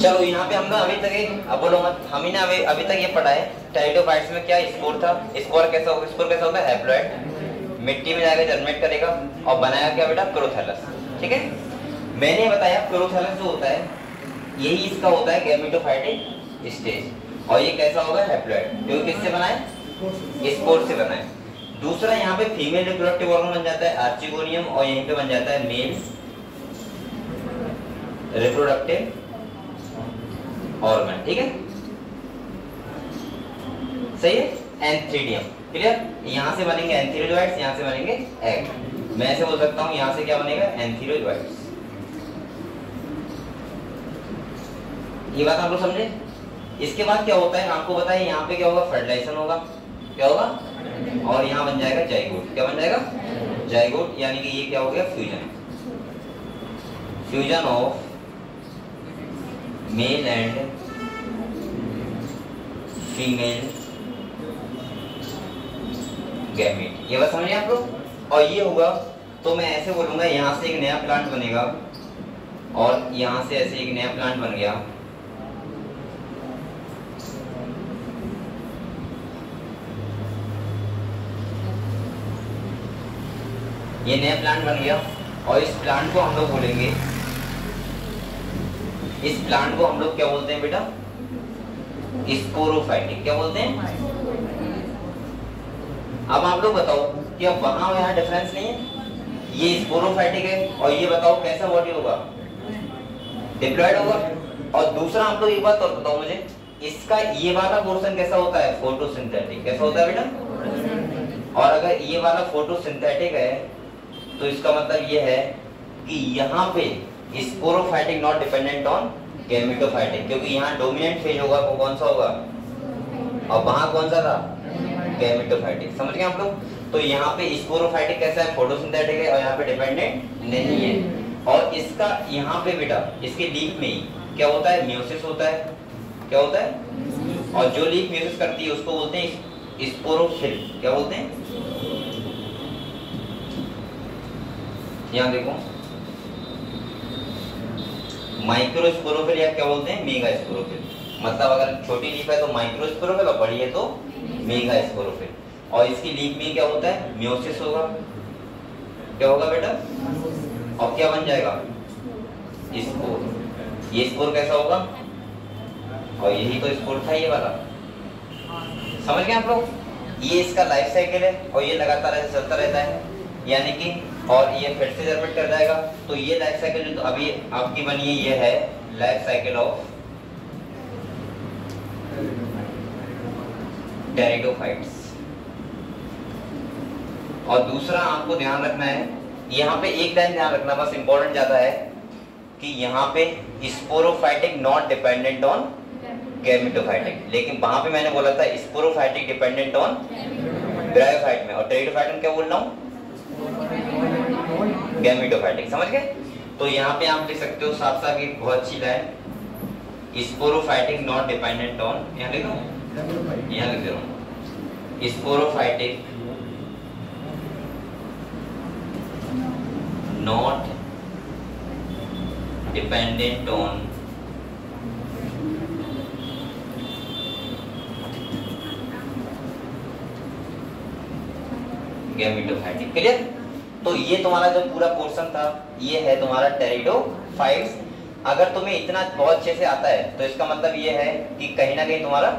चलो यहाँ पे हमने अभी तक अब बोलो मत, हम ही ने अभी तक ये पढ़ा है टेरिडोफाइट्स में क्या स्पोर था। स्पोर कैसा होगा? स्पोर कैसा होता है? हैप्लॉइड, मिट्टी में जाकर जर्मिनेट करेगा और बनाएगा क्या बेटा? प्रोथैलस। ठीक है, मैंने बताया प्रोथैलस जो होता है यही इसका होता है गैमेटोफाइटिक स्टेज, और ये कैसा होगा? हैप्लॉइड, जो किससे बना है? स्पोर से बना है। दूसरा यहाँ पे फीमेल रिप्रोडक्टिव ऑर्गन बन जाता है आर्चिगोनियम, और यहीं पे बन जाता है मेल रिप्रोडक्टिव ऑर्गन। ठीक है, सही है। एंथीरियम, क्लियर? यहाँ से बनेंगे एंथीरियोइड्स, यहाँ से बनेंगे एग। मैं ऐसे बोल सकता हूँ यहाँ से क्या बनेगा? एंथीरियोइड्स। ये बात आप लोग समझे? इसके बाद क्या होता है आपको बताइए, यहाँ पे क्या होगा? फर्टिलाइजेशन होगा। क्या होगा? और यहाँ बन जाएगा जाइगोट। क्या बन जाएगा? जाइगोट, यानी कि ये क्या हो गया? Fusion, fusion of mail and female gamete. ये बात समझिए आप लोग। और ये होगा तो मैं ऐसे बोलूंगा, यहाँ से एक नया प्लांट बनेगा और यहाँ से ऐसे एक नया प्लांट बन गया। ये नया प्लांट बन गया और इस प्लांट को हम लोग बोलेंगे, इस प्लांट को हम लोग क्या बोलते हैं बेटा? स्पोरोफाइटिक। क्या बोलते हैं? अब आप लोग बताओ कि अब वहां और यहाँ डिफरेंस नहीं है? ये स्पोरोफाइटिक है और ये बताओ कैसा बॉडी होगा? डिप्लॉयड होगा। और दूसरा आप लोग एक बात और बताओ मुझे, इसका ये वाला पोर्शन कैसा होता है? फोटोसिंथेटिक। कैसा होता है बेटा? और अगर ये वाला फोटोसिंथेटिक है तो इसका मतलब ये है कि यहाँ पे sporophytic not dependent on gametophytic, क्योंकि यहाँ डोमिनेंट फेज होगा वो कौन सा होगा, और वहां कौन सा था? गैमेटोफाइटिक। समझ गए आप लोग? तो यहाँ पे स्पोरोफाइटिक कैसा है? फोटोसिंथेटिक है और यहाँ पे डिपेंडेंट नहीं है। और इसका यहाँ पे बेटा इसके लीफ में ही क्या होता है? म्यूसिस होता है। क्या होता है? और जो लीफ म्यूसिस करती है उसको बोलते हैं स्पोरोफिल। क्या बोलते हैं? यहाँ देखो, माइक्रोस्पोरोफिल या क्या बोलते हैं? Mega sporophyll. मतलब अगर छोटी लीफ है तो माइक्रोस्पोरोफिल और बड़ी है तो मेगा स्पोरोफिल। और इसकी लीफ में क्या होता है? म्यूसिस होगा। क्या होगा बेटा? और क्या बन जाएगा? स्पोर। ये स्पोर कैसा होगा? और यही तो स्पोर था ये वाला। समझ गए आप लोग? ये इसका लाइफ साइकिल है और ये लगातार ऐसे चलता रहता है, यानी कि और ये फिर से जर्मिनेट कर जाएगा। तो ये लाइफ साइकिल जो तो अभी आपकी बनी है ये है लाइफ साइकिल ऑफ टेरिडोफाइट्स। और दूसरा आपको ध्यान रखना है, यहाँ पे एक लाइन ध्यान रखना बस, इंपॉर्टेंट ज्यादा है कि यहाँ पे sporophytic not dependent on gametophytic, लेकिन वहां पे मैंने बोला था स्पोरोफाइटिक डिपेंडेंट ऑन ब्रायोफाइट में, और टेरिडोफाइट में क्या बोल रहा हूँ? गैमेटोफाइटिक। समझ गए? तो यहाँ पे आप लिख सकते हो साफ साफ एक बहुत अच्छी line, sporophytic not dependent on, यहाँ लिख दो, यहाँ लिख दे रहा हूँ, sporophytic not dependent on gametophytic. Clear? तो ये तुम्हारा जो पूरा पोर्शन था ये है तुम्हारा टेरिडोफाइट्स। अगर तुम्हें इतना बहुत अच्छे से आता है तो इसका मतलब ये है कि कहीं ना कहीं तुम्हारा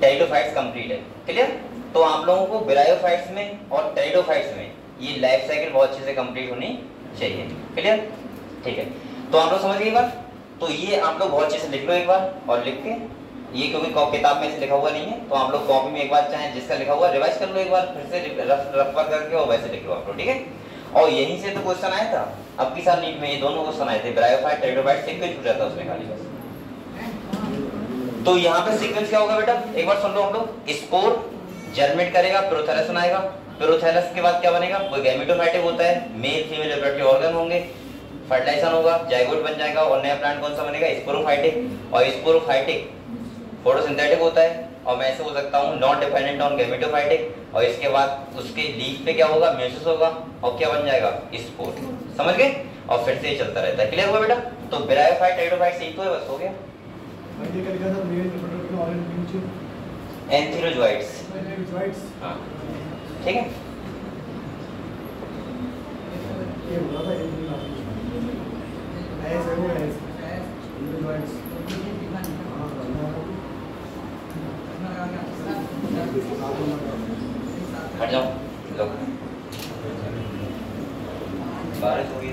टेरिडोफाइट्स कंप्लीट है। क्लियर? तो आप लोगों को ब्रायोफाइट्स में और टेरिडोफाइट्स में ये लाइफ साइकिल बहुत अच्छे से कंप्लीट होनी चाहिए। क्लियर? ठीक है, तो आप लोग समझ गए बात? तो ये आप लोग बहुत अच्छे से लिख लो एक बार, और लिख के ये क्योंकि किताब में से लिखा हुआ नहीं है तो आप लोग कॉपी में एक बार चाहे जिसका लिखा हुआ रिवाइज कर लो एक बार, फिर से रफ करके और वैसे लिख लो आप लोग। ठीक है? और यहीं से तो क्वेश्चन आया था अब की साल नीट में, ये दोनों क्वेश्चन आए थे, ब्रायोफाइट टेरिडोफाइट सीक्वेंस पूछा था उसमें खाली बस। तो यहाँ पे सीक्वेंस क्या होगा बेटा? एक बार सुन लो हम लोग, स्पोर जर्मिनेट करेगा, प्रोथैलस बनाएगा, प्रोथैलस के बाद क्या बनेगा? वो गैमेटोफाइटिक होता है, मेल फीमेल रिप्रोडक्टिव ऑर्गन होंगे, फर्टिलाइजेशन होगा, जाइगोट बन जाएगा और नया प्लांट कौन सा बनेगा? स्पोरोफाइटिक। और स्पोरोफाइटिक फोटोसिंथेटिक होता है, और मैं ऐसे बोल सकता हूँ नॉट डिपेंडेंट ऑन गैमेटोफाइटिक, और इसके बाद उसके लीफ पे क्या होगा? म्यूसिस होगा, और क्या बन जाएगा? स्पोर। समझ गए? और फिर से ये चलता रहता है। क्लियर हुआ बेटा? तो ब्रायोफाइट टेरिडोफाइट एक तो है, बस हो गया। ये क्या लिखा था मेल रिप्रोडक्टिव ऑर्गन एंथेरोजोइड्स। हाँ ठीक है। ये बोला था ऐसे वो एंथेरोजोइड्स। हट जाओ लोग, बारिश हो गई।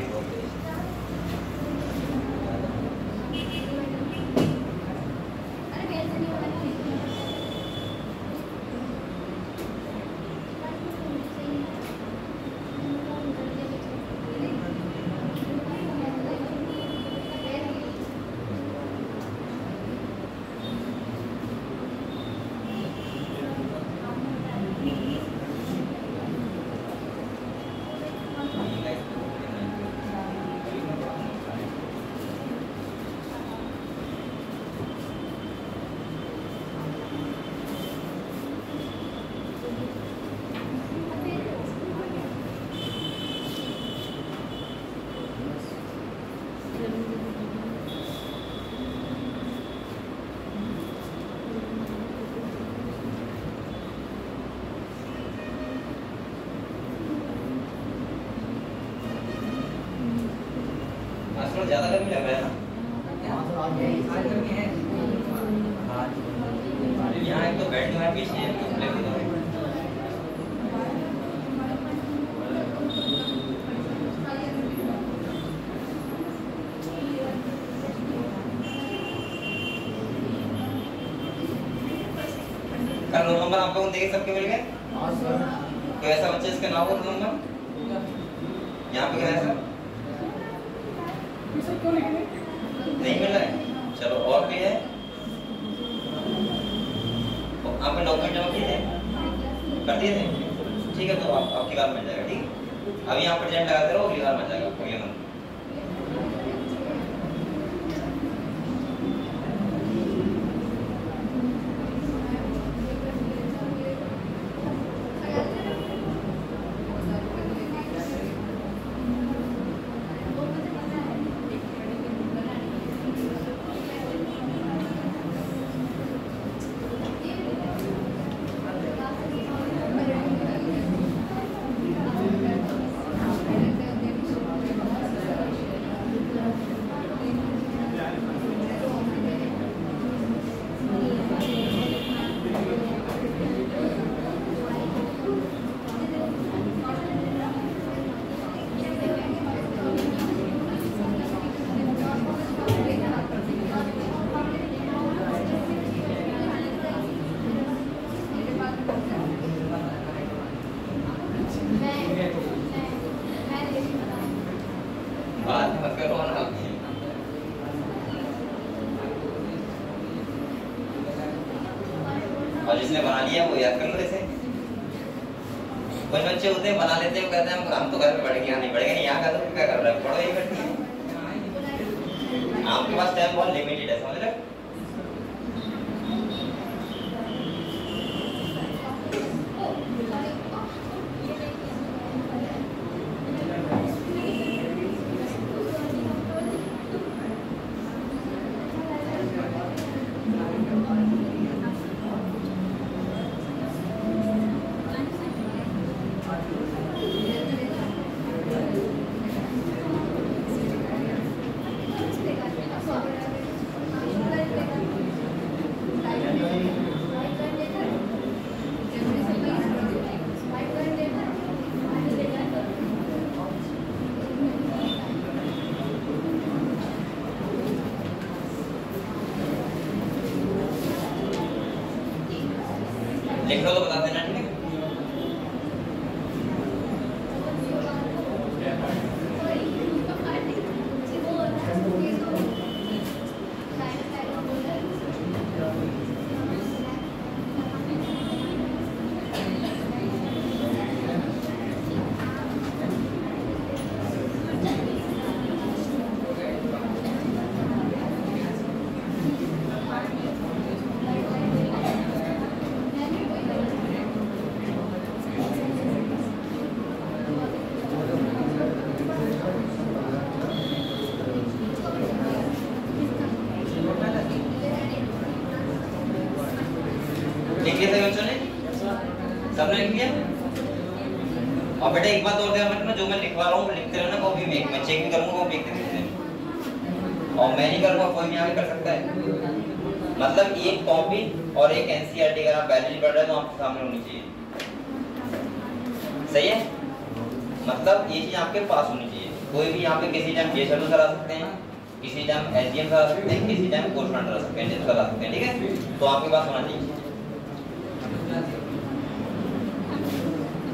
ज्यादा गर्मी लग रहा है ना? यहाँ एक तो बेड जो है पीछे है, रोल नंबर आप लोगों को देख सबके मिल गए? कोई ऐसा बच्चा इसका नाम हो रोल नंबर? यहाँ पे क्या है सर? नहीं मिल रहा है। चलो और भी है, आपने डॉक्यूमेंट जमा किए थे, कर दिए थे? ठीक है, तो आपकी बार मिल जाएगा। ठीक है, अभी यहाँ प्रेजेंट लगाते रहो, अगली बार मिल जाएगा अगले मंथ। और जिसने बना लिया वो याद कर लो। जैसे कुछ बच्चे होते हैं बना लेते हैं, वो कहते हैं हम तो घर पे पढ़ेंगे, यहाँ नहीं पढ़ेंगे। नहीं, यहाँ का तो क्या कर रहा है, पढ़ो, यही बैठे हैं। आपके पास टाइम बहुत लिमिटेड है, समझ रहे? लिख लो तो बता देना, ठीक है? लिख लिया था बच्चों ने, सबने लिख लिया? और बेटा एक बात और ध्यान रखना, जो मैं लिखवा रहा हूँ लिखते रहना कॉपी में, मैं चेक भी करूंगा कॉपी लिखते रहते, और मैं नहीं करूंगा कोई भी आगे कर सकता है। मतलब एक कॉपी और एक एनसीईआरटी अगर आप बैलेंस पढ़ रहे हैं तो आपके सामने होनी चाहिए, सही है? मतलब ये चीज आपके पास होनी चाहिए। कोई भी यहाँ पे किसी टाइम जेएसएलओ सर आ सकते हैं, किसी टाइम एसडीएम सर आ सकते हैं, किसी टाइम कोर्समेंटर आ सकते हैं, जिस सर आ सकते हैं, ठीक है? तो आपके पास होना चाहिए।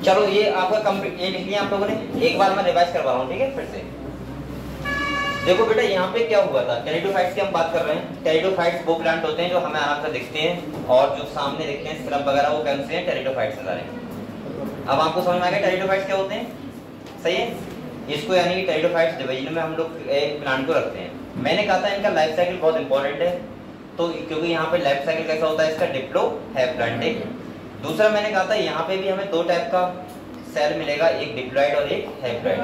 चलो ये आपका कंप्लीट, ये लिख लिया आप लोगों ने। एक बार मैं रिवाइज करवा रहा हूँ, ठीक है? फिर से देखो बेटा, यहाँ पे क्या हुआ था, टेरिडोफाइट्स की हम बात कर रहे हैं। टेरिडोफाइट्स वो प्लांट होते हैं जो हमें आराम से दिखते हैं, और जो सामने दिखते हैं स्क्रब वगैरह, वो कौन से हैं? टेरिडोफाइट्स सारे। अब आपको समझ में आ गया टेरिडोफाइट्स क्या होते हैं, सही है? इसको यानी कि टेरिडोफाइट्स डिवीजन में हम लोग एक प्लांट को रखते हैं। मैंने कहा था इनका लाइफ साइकिल बहुत इंपॉर्टेंट है, तो क्योंकि यहाँ पे लाइफ साइकिल कैसा होता है इसका, डिप्लो हैप्लॉइडिक। दूसरा मैंने कहा था यहाँ पे भी हमें दो टाइप का सेल मिलेगा, एक डिप्लॉइड और एक हैप्लॉइड।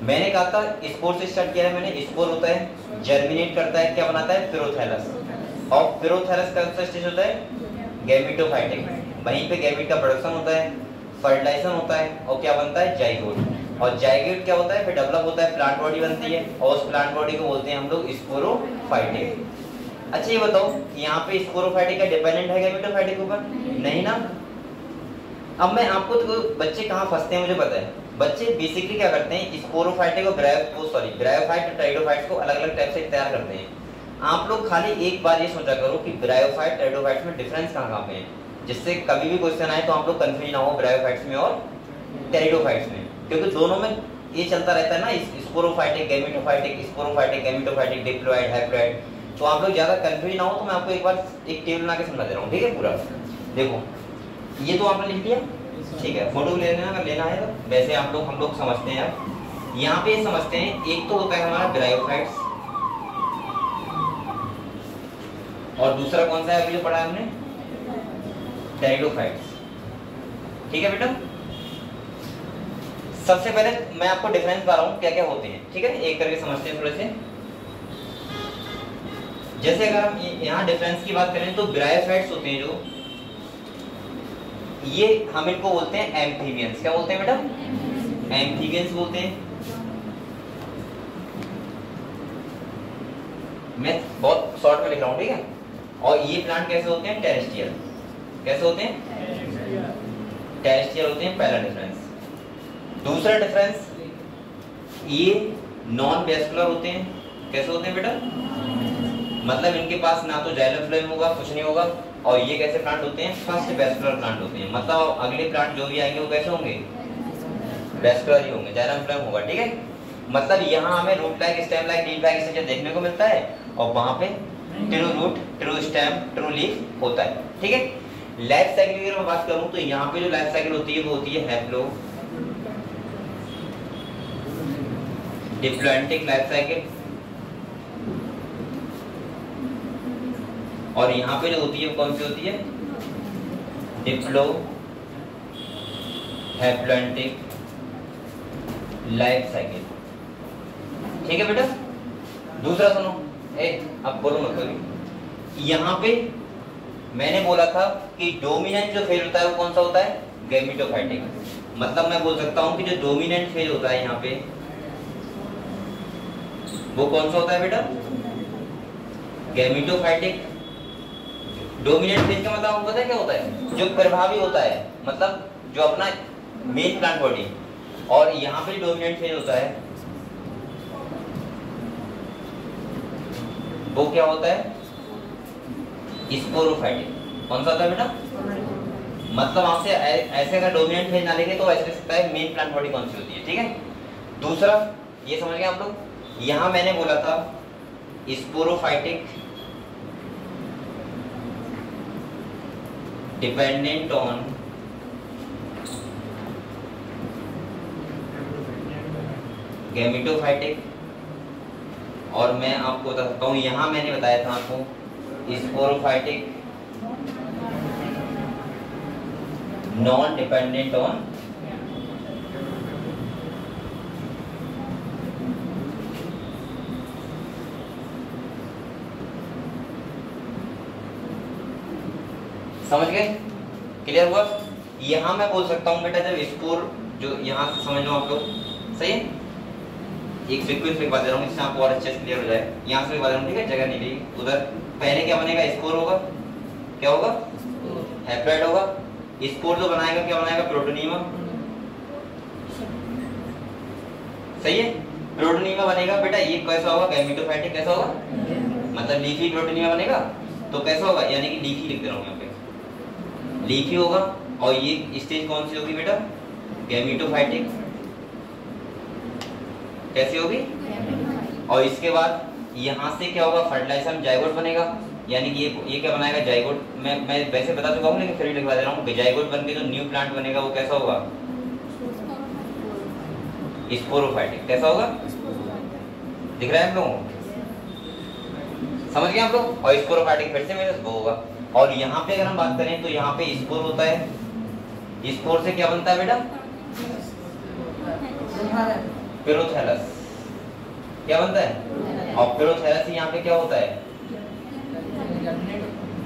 मैंने कहा था स्पोर से स्टार्ट किया है मैंने। स्पोर होता है, जर्मिनेट करता है, क्या बनाता है? पिरोथैलस। और पिरोथैलस का दूसरा स्टेज होता है गैमेटोफाइटिक, वहीं पे गैमेट का प्रोडक्शन होता है, फर्टिलाइजेशन होता है, और क्या बनता है? जाइगोट। और जाइगोट क्या होता है? फिर डेवलप होता है, प्लांट बॉडी बनती है, और उस प्लांट बॉडी को बोलते हैं हम लोग स्पोरोफाइटिक। अच्छा ये बताओ, यहाँ पे स्पोरोफाइटिक का डिपेंडेंट है गैमेटोफाइटिक के ऊपर? नहीं ना। अब मैं आपको, तो बच्चे कहाँ फंसते हैं मुझे पता है। बच्चे बेसिकली क्या करते हैं, स्पोरोफाइटिक और ब्रायोफाइट और टेरिडोफाइट्स को अलग अलग टाइप से तैयार करते हैं। आप लोग खाली एक बार ये सोचा करो कि ब्रायोफाइट टेरिडोफाइट्स में डिफरेंस कहाँ पे है, जिससे कभी भी क्वेश्चन आए तो आप लोग कंफ्यूज ना हो ब्रायोफाइट्स में और टेरिडोफाइट्स में, क्योंकि दोनों में ये चलता रहता है ना, sporophytic gametophytic, sporophytic gametophytic, diploid haploid. तो आप लोग ज्यादा कंफ्यूज ना हो, तो मैं आपको एक बार एक टेबल बना के समझा दे रहा हूँ, ठीक है? पूरा देखो, ये तो आपने लिख लिया, ठीक है? फोटो लेना अगर लेना है तो वैसे आप लोग, हम लोग समझते हैं यार। यहाँ पे समझते हैं, एक तो होता है हमारा ब्रायोफाइट्स, और दूसरा कौन सा है अभी जो पढ़ा है हमने? टेरिडोफाइट्स, ठीक है बेटा? सबसे पहले मैं आपको डिफरेंस बता रहा हूँ क्या क्या होते हैं, ठीक है? एक करके समझते हैं थोड़े से। जैसे अगर हम यहाँ डिफरेंस की बात करें तो ब्रायोफाइट्स होते हैं जो, ये हम इनको बोलते हैं एम्फीबियंस। क्या बोलते हैं बेटा? एम्फीबियंस बोलते हैं। मैं बहुत शॉर्ट में लिख रहा हूँ, ठीक है? और ये प्लांट कैसे होते हैं? टेरेस्ट्रियल। कैसे होते हैं? टेरेस्ट्रियल होते हैं, पहला डिफरेंस। दूसरा डिफरेंस, ये नॉन वेस्कुलर होते हैं। कैसे होते हैं बेटा? मतलब इनके पास ना तो जाइलम फ्लोएम होगा, कुछ नहीं होगा। और ये कैसे प्लांट होते हैं? फर्स्ट वेस्कुलर प्लांट होते हैं। मतलब अगले प्लांट जो भी आएंगे वो कैसे होंगे? वेस्कुलर ही होंगे, जाइलम फ्लोएम होगा, ठीक है? मतलब यहाँ हमें root like, stem like, leaf like structure देखने को मिलता है, और वहां पे true root, true stem, true leaf होता है, ठीक है? लाइफ साइकिल की अगर मैं बात करूं तो यहाँ पे जो लाइफ साइकिल होती है वो होती है हैप्लो डिप्लॉइडिक लाइफ साइकिल, और यहाँ पे जो होती है वो कौन सी होती है? डिप्लो हैप्लॉइडिक लाइफ साइकिल, ठीक है बेटा? दूसरा सुनो, अब बोलो मत कभी। यहाँ पे मैंने बोला था कि डोमिनेंट जो फेज होता है वो कौन सा होता है? गैमेटोफाइटिक। मतलब मैं बोल सकता हूँ कि जो डोमिनेंट फेज होता है यहाँ पे वो कौन सा होता है बेटा? गैमेटोफाइटिक। डोमिनेंट फेज का मतलब आपको पता है क्या होता है? जो प्रभावी होता है, मतलब जो अपना मेन प्लांट बॉडी। और यहाँ पे डोमिनेंट फेज होता है वो क्या होता है? स्पोरोफाइटिक। कौन सा होता है बेटा? मतलब आपसे ऐसे अगर डोमिनेंट फेज ना लेंगे तो ऐसे लिख सकता है मेन प्लांट बॉडी कौन सी होती है, ठीक है? दूसरा ये समझ गए आप लोग? यहाँ मैंने बोला था स्पोरोफाइटिक डिपेंडेंट ऑन गैमेटोफाइटिक, और मैं आपको बता सकता हूँ यहाँ मैंने बताया था आपको स्पोरोफाइटिक नॉन डिपेंडेंट ऑन समझ गए? क्लियर हुआ? यहाँ मैं बोल सकता हूँ बेटा जब स्कोर जो यहाँ से समझ लो आप लोग, सही है? एक सीक्वेंस में बता रहा हूँ इससे आपको और अच्छे से क्लियर हो जाए। यहाँ से बता रहा हूँ, ठीक है, जगह नहीं ली उधर। पहले क्या बनेगा? स्कोर होगा, क्या होगा? हैप्लाइड होगा। स्कोर जो बनाएगा क्या बनाएगा? प्रोटोनीमा, सही है? प्रोटोनीमा बनेगा बेटा, ये कैसा होगा? गैमेटोफाइटिक कैसा होगा? मतलब लीफी प्रोटोनीमा बनेगा। तो कैसा होगा? यानी कि लीफी लिख दे रहा हूँ यहाँ पे, लीफी होगा। और ये स्टेज कौन सी होगी बेटा? गैमेटोफाइटिक। कैसी होगी? और इसके बाद यहाँ से क्या होगा? फर्टिलाइजेशन जाइगोट बनेगा, यानी कि ये क्या बनाएगा? जाइगोट। मैं वैसे बता चुका हूँ लेकिन फिर भी लिखवा दे रहा हूँ। जाइगोट बन के जो न्यू प्लांट बनेगा वो कैसा होगा? स्पोरोफाइटिक। कैसा होगा? दिख रहा है आप लोगों को? समझ गए आप लोग? और स्पोरोफाइटिक फिर से मेरे वो होगा। और यहाँ पे अगर हम बात करें तो यहाँ पे स्पोर होता है। स्पोर से क्या बनता है बेटा? पिरोथैलस। क्या बनता है? और पिरोथैलस यहाँ पे क्या होता है?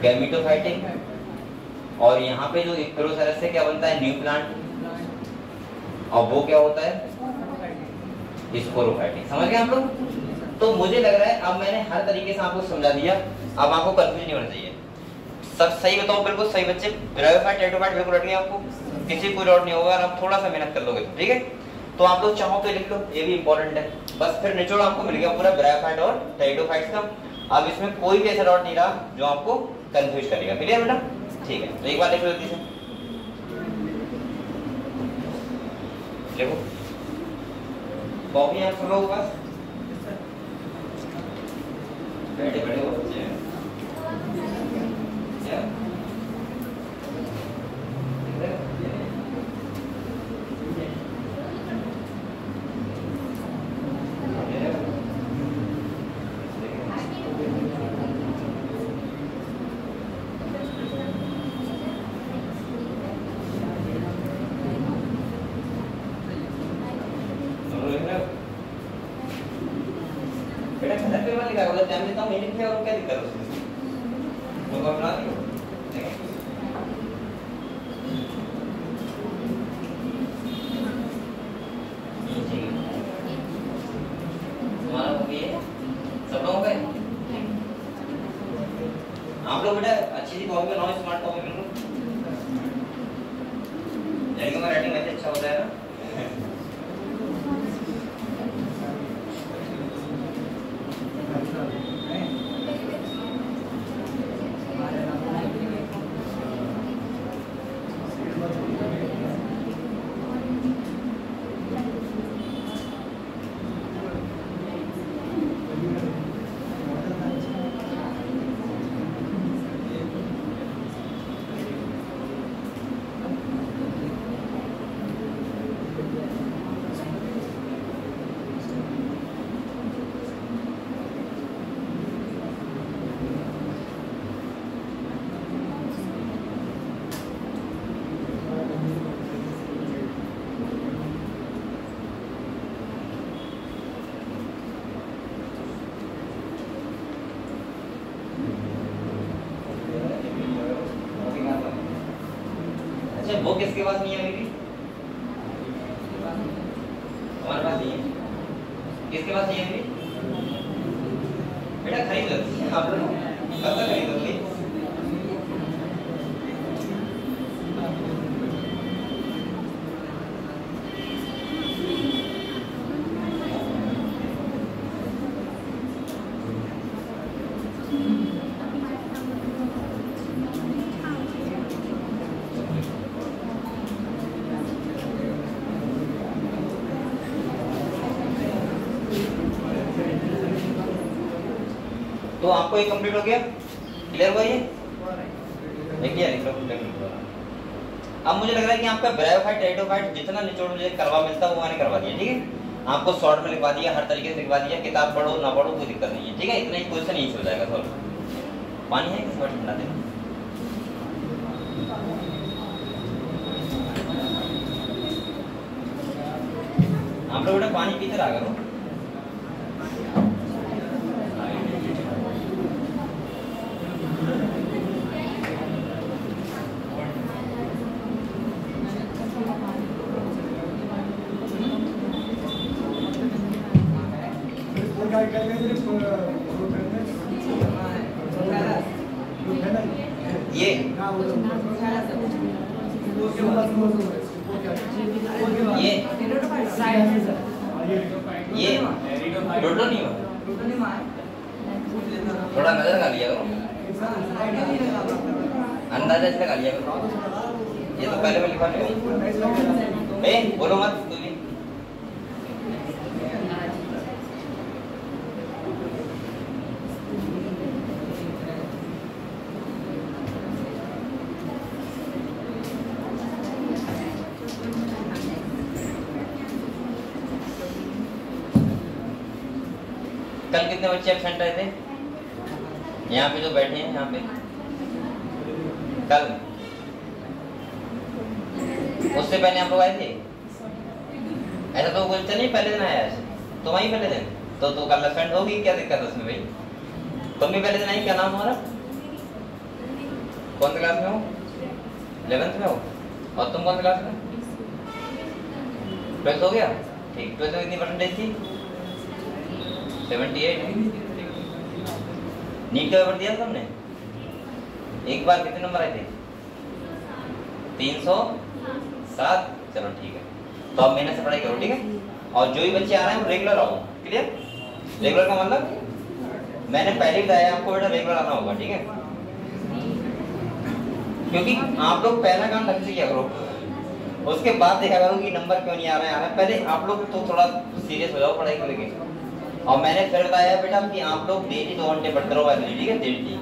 गैमेटोफाइटिक। और यहाँ पे जो पिरोथैलस से क्या बनता है? New plant. और वो क्या होता है? स्पोरोफाइटिक। समझ गए आप लोग? तो मुझे लग रहा है अब मैंने हर तरीके से आपको समझा दिया, अब आपको कंफ्यूज नहीं होना चाहिए। सब सही बताओ, बिल्कुल सही बच्चे। ब्रायोफाइट टेटोफाइट बिल्कुल रट गए आपको, किसी कोई डाउट नहीं होगा। आप थोड़ा सा मेहनत कर लोगे तो ठीक है। तो आप लोग चाहो तो लिख लो, ये भी इंपॉर्टेंट है। बस फिर निचोड़ आपको मिल गया पूरा ब्रायोफाइट और टेटोफाइट का। अब इसमें कोई भी ऐसा डाउट नहीं रहा जो आपको कंफ्यूज करेगा। क्लियर बेटा? ठीक है, तो एक बार लिख लो जल्दी से। देखो कॉपी आप सब लोगों के पास बैठे बड़े हो बच्चे हैं क्या? बेटा खतर पे वाली का बोला टाइम देता हूँ, नहीं लिखे और क्या दिक्कत है उसमें? तो बना दियो तुम्हारा हो गया सब लोगों का? आप लोग बेटा अच्छी सी कॉपी बनाओ, स्मार्ट कॉपी बनो। लड़कियों का राइटिंग वैसे अच्छा होता है ना? अच्छा वो किसके पास नहीं है अभी भी? हमारे पास नहीं है। किसके पास नहीं है अभी? बेटा खरीद लो आप लोग, कब तक खरीदोगे? तो आपको ये कंप्लीट हो गया? क्लियर हुआ ये? देखिए लिख लो। अब मुझे लग रहा है कि आपका ब्रायोफाइट टेरिडोफाइट जितना निचोड़ मुझे करवा मिलता वो मैंने करवा दिया। ठीक है, आपको शॉर्ट में लिखवा दिया, हर तरीके से लिखवा दिया। किताब पढ़ो ना पढ़ो कोई दिक्कत नहीं है। ठीक है, इतना ही क्वेश्चन ही हो जाएगा सॉल्व। पानी है किस बार ठंडा देना? आप लोग बेटा पानी पीते रहा करो। बात करते हैं सिर्फ ग्रुप है ना ये हाँ वो ये टोटो नहीं हुआ, थोड़ा नजर लगा लिया करो, अंदाजा से लगा लिया करो। ये तो पहले मैं लिखा लिया, बोलो मत तू भी। कल कितने बच्चे एब्सेंट रहे थे यहाँ पे जो बैठे हैं यहाँ पे? कल उससे पहले आप लोग आए थे? ऐसा तो बोलते नहीं पहले दिन आया, तुम आई पहले दिन तो कल एब्सेंट होगी, क्या दिक्कत है उसमें भाई? तुम भी पहले दिन आई, क्या नाम तुम्हारा? कौन सी क्लास में हो? 11th में हो? और तुम कौन सी क्लास में? 12th हो गया, ठीक। 12th में कितनी परसेंटेज थी? 78। नीट का पेपर दिया था तुमने? एक बार कितने नंबर आए थे? 307। चलो ठीक है, तो अब मेहनत से पढ़ाई करो, ठीक है। और जो भी बच्चे आ रहे हैं वो रेगुलर आओ, क्लियर? रेगुलर का मतलब मैंने पहले बताया आपको बेटा, रेगुलर आना होगा, ठीक है। क्योंकि आप लोग पहला काम ढंग से किया करो, उसके बाद देखा करो कि नंबर क्यों नहीं आ रहे हैं। पहले आप लोग तो थोड़ा सीरियस हो जाओ पढ़ाई को लेके। और मैंने फिर बताया बेटा कि आप लोग डेली 2 घंटे पढ़ते रहो, ठीक है, डेली।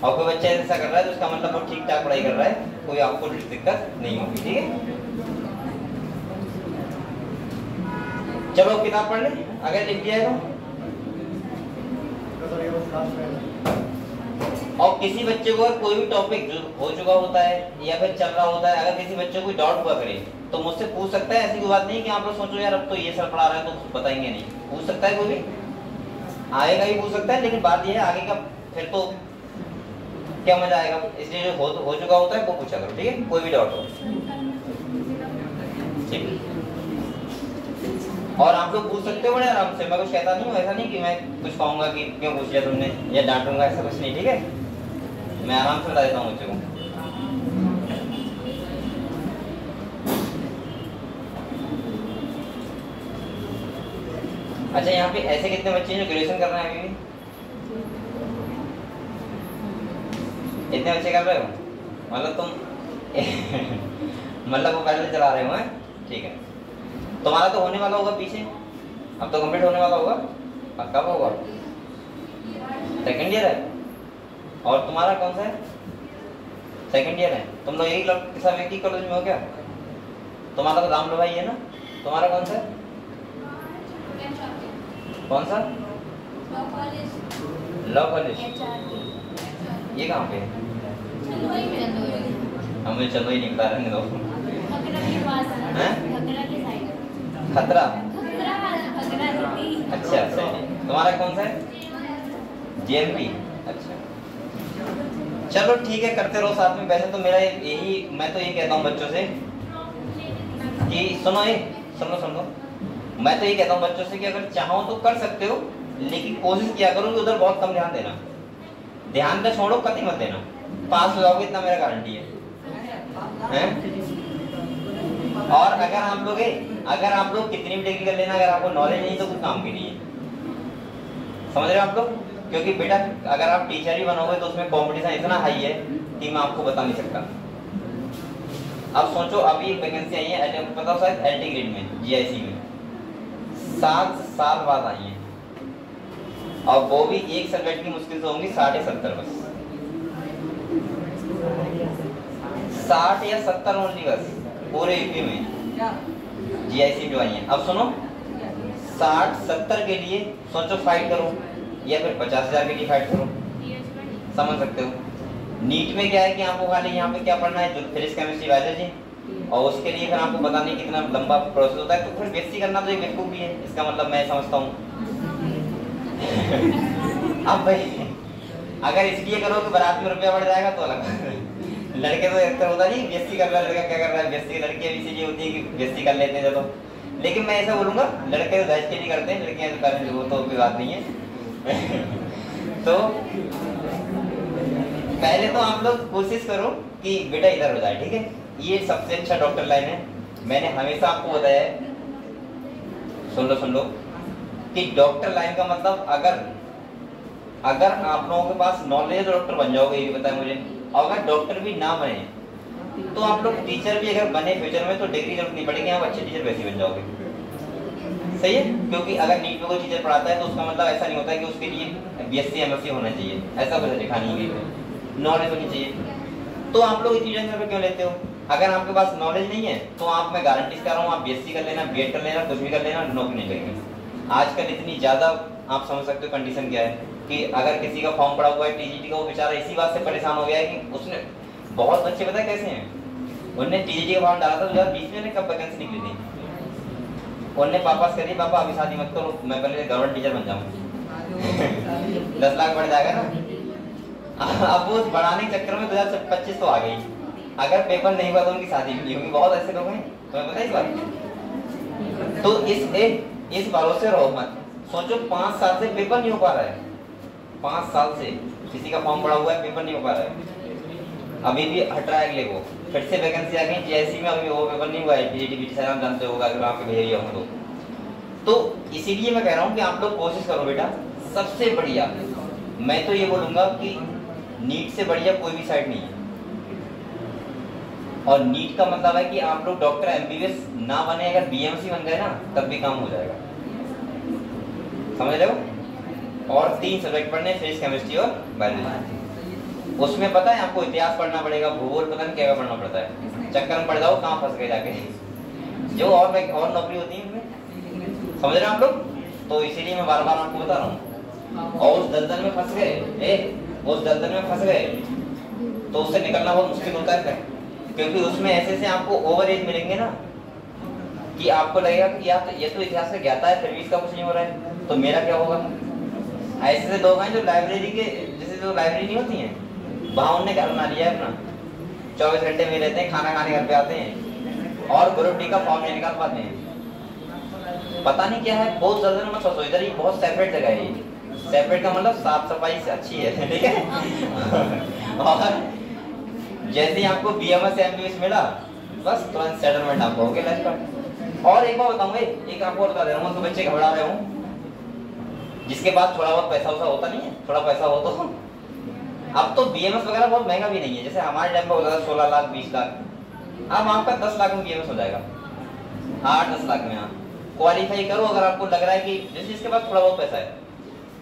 और कोई बच्चा ऐसा कर रहा है तो उसका मतलब वो ठीक ठाक पढ़ाई कर रहा है, कोई आपको दिक्कत नहीं होगी, ठीक है। चलो किताब पढ़ ले, अगर लिख दिया तो। और किसी बच्चे को कोई भी टॉपिक जो हो चुका होता है या फिर चल रहा होता है, अगर किसी बच्चे को कोई डाउट हुआ करे तो मुझसे पूछ सकता है। ऐसी कोई बात नहीं कि आप लोग सोचो यार अब तो ये सर पढ़ा रहा है तो बताएंगे नहीं, पूछ सकता है कोई भी, आगे का भी पूछ सकता है। लेकिन बात ये है आगे का फिर तो क्या मजा आएगा, इसलिए जो हो चुका होता है वो पूछा करो, ठीक है, कोई भी डाउट हो, ठीक। और आप लोग पूछ सकते हो बड़े आराम से, मैं कुछ कहता नहीं हूँ, ऐसा नहीं कि मैं कुछ कहूँगा कि क्यों पूछ लिया तुमने या डांटूंगा, ऐसा कुछ नहीं, ठीक है। मैं आराम से बता देता हूँ बच्चे को। अच्छा, यहाँ पे ऐसे कितने बच्चे हैं जो ग्रेजुएशन कर रहे हैं अभी भी? इतने बच्चे कर रहे हो, मतलब तुम मतलब वो पहले चला रहे हो, हैं? ठीक है। तुम्हारा तो होने वाला होगा पीछे, अब तो कंप्लीट होने वाला होगा, कब होगा? 2nd ईयर है। और तुम्हारा कौन सा है? 2nd ईयर है। तुम लोग एक ही कॉलेज में हो क्या? तुम्हारा तो राम भाई है ना, तुम्हारा कौन सा है? कौन सा? Law college. ये कहाँ पे है? हमें चलो ही नहीं बता रहे लोग। खतरा। अच्छा अच्छा, तुम्हारा कौन सा है? JMP। अच्छा चलो ठीक है, करते रहो साथ में। वैसे तो मेरा यही, मैं तो ये कहता हूँ बच्चों से कि सुनो, सुन लो, मैं तो ये कहता हूँ बच्चों से कि अगर चाहो तो कर सकते हो, लेकिन कोशिश किया करो कि उधर बहुत कम ध्यान देना। ध्यान तो छोड़ो, कतई मत देना, पास हो जाओगे इतना मेरा गारंटी है। और अगर आप लोग कितनी भी डिग्री कर लेना, अगर आपको नॉलेज नहीं तो कुछ काम की नहीं है, समझ रहे हो आप लोग? क्योंकि बेटा अगर आप टीचर ही बनोगे तो उसमें कंपटीशन इतना हाई है कि मैं आपको बता नहीं सकता। अब सोचो, अभी एक वैकेंसी आई है, पता शायद LT ग्रेड में, GIC में 7 साल बाद आई है, और वो भी एक सब्जेक्ट की मुश्किल से होंगी 60 या 70 बस, 60 या 70 ओनली बस पूरे यूपी में GIC जो आई है। अब सुनो, 60-70 के लिए सोचो फाइट करो, या फिर 50,000 के लिए फाइट करो, समझ सकते हो। नीट में क्या है कि आपको खाली यहाँ पे क्या पढ़ना है, जो फिजिक्स केमिस्ट्री बायोलॉजी, और उसके लिए फिर आपको पता नहीं कितना लंबा प्रोसेस होता है, तो फिर बेसिक करना तो एक बेवकूफ़ी है, इसका मतलब मैं समझता हूँ। अब भाई अगर इसलिए करो कि बारात में रुपया बढ़ जाएगा तो अलग लड़के तो एक होता नहीं BSc कर रहा है लड़का, क्या कर रहा है BSc, लड़की भी इसलिए होती है कि BSc कर लेते हैं चलो, लेकिन मैं ऐसा बोलूंगा, लड़के तो दहेज के लिए करते हैं, लड़कियां तो करें, वो तो कोई बात नहीं है। तो पहले तो आप लोग कोशिश करो कि बेटा इधर हो जाए, ठीक है। ये सबसे अच्छा डॉक्टर लाइन है। मैंने हमेशा आपको बताया है, सुन लो कि डॉक्टर लाइन का मतलब अगर आप लोगों के पास नॉलेज है तो डॉक्टर बन जाओगे, ये भी पता है मुझे। और अगर डॉक्टर भी ना बने तो आप लोग टीचर भी अगर बने फ्यूचर में तो डिग्री जरूरत नहीं पड़ेगी, आप अच्छे टीचर वैसे बन जाओगे, सही है। क्योंकि अगर नीट में कोई टीचर पढ़ाता है तो उसका मतलब ऐसा नहीं होता है कि उसके लिए बीएससी एमएससी होना चाहिए, ऐसा कुछ लिखा नहीं है, नॉलेज होनी चाहिए। तो आप लोग इतनी टेंशन पे क्यों लेते हो? अगर आपके पास नॉलेज नहीं है तो आप, मैं गारंटी कर रहा हूँ, आप बीएससी कर लेना, बीएड कर लेना, कुछ भी कर लेना, नौकरी नहीं लगेगी। आजकल इतनी ज्यादा आप समझ सकते हो कंडीशन क्या है कि अगर किसी का फॉर्म पड़ा हुआ है टीजीटी का, वो बेचारा इसी बात से परेशान हो गया है कि उसने, बहुत बच्चे पता है कैसे हैं, उनने टीजीटी का फॉर्म डाला था 2020 में, कब वैकेंसी निकली थी, उनने पापा से कही पापा अभी शादी मत करो, मैं पहले गवर्नमेंट टीचर बन जाऊँ। 10 लाख बढ़ जाएगा ना। अब वो बढ़ाने के चक्कर में 2025 तो आ गई, अगर पेपर नहीं हुआ तो उनकी शादी भी नहीं होगी। बहुत ऐसे लोग हैं, तुम्हें पता है इस बात। तो इस भरोसे रहो मत। सोचो 5 साल से पेपर नहीं हो पा रहा है, 5 साल से किसी का फॉर्म पड़ा हुआ है, पेपर नहीं हो पा रहा है, अभी भी हट रहा है अगले को, फिर से वैकेंसी आ गई जेएससी में, अभी वो पेपर नहीं हुआ है, टीजीटी सर आप जानते होगा अगर आपके भैया हो तो इसीलिए मैं कह रहा हूँ कि आप लोग कोशिश करो बेटा, सबसे बढ़िया मैं तो ये बोलूंगा कि नीट से बढ़िया कोई भी साइड नहीं है। और नीट का मतलब है कि आप लोग डॉक्टर एमबीबीएस ना बने, अगर बीएमसी बन गए ना तब भी काम हो जाएगा, समझ रहे हो। और 3 सब्जेक्ट पढ़ने, फिजिक्स केमिस्ट्री और बायोलॉजी। उसमें पता है आपको इतिहास पढ़ना पड़ेगा, भूगोल पता नहीं क्या पढ़ना पड़ता है, चक्कर में पड़ जाओ कहाँ फंस गए जाके, जो और नौकरी होती है उनमें, समझ रहे हो आप लोग। तो इसीलिए मैं बार बार आपको बता रहा हूँ। और उस दलदल में फंस गए, उस दलदल में फंस गए तो उससे निकलना बहुत मुश्किल होता है, क्योंकि उसमें ऐसे आपको ओवर एज मिलेंगे ना कि आपको लगेगा कि यार ये तो इतिहास का ज्ञाता है, फिर भी इसका कुछ नहीं हो रहा है, तो मेरा क्या होगा। ऐसे लोग हैं जो लाइब्रेरी के, जैसे जो लाइब्रेरी नहीं होती है, वहां उन्होंने घर बना लिया है अपना, 24 घंटे में रहते हैं, खाना खाने घर पे आते हैं और ग्रुप डी का फॉर्म नहीं निकाल पाते हैं। पता नहीं क्या है, बहुत ज्यादा मत सोचो, इधर ही बहुत सेपरेट जगह है। सेपरेट का मतलब साफ सफाई से अच्छी है, ठीक है। और जैसे ही आपको बीएमएस एमबीबीएस मिला, बस तुरंत सेटलमेंट आपको हो गया लाइफ का। और एक बार बताऊंगा, एक आपको बता दे रहा हूँ, तो बच्चे घबरा रहे हूँ जिसके पास थोड़ा बहुत पैसा वैसा होता नहीं है, थोड़ा पैसा हो तो, अब तो बीएमएस वगैरह बहुत महंगा भी नहीं है, जैसे हमारे टाइम में होता था 16 लाख 20 लाख, अब आपका 10 लाख में बीएमएस हो जाएगा, 8-10 लाख में। आप क्वालिफाई करो, अगर आपको लग रहा है कि जैसे जिसके पास थोड़ा बहुत पैसा है,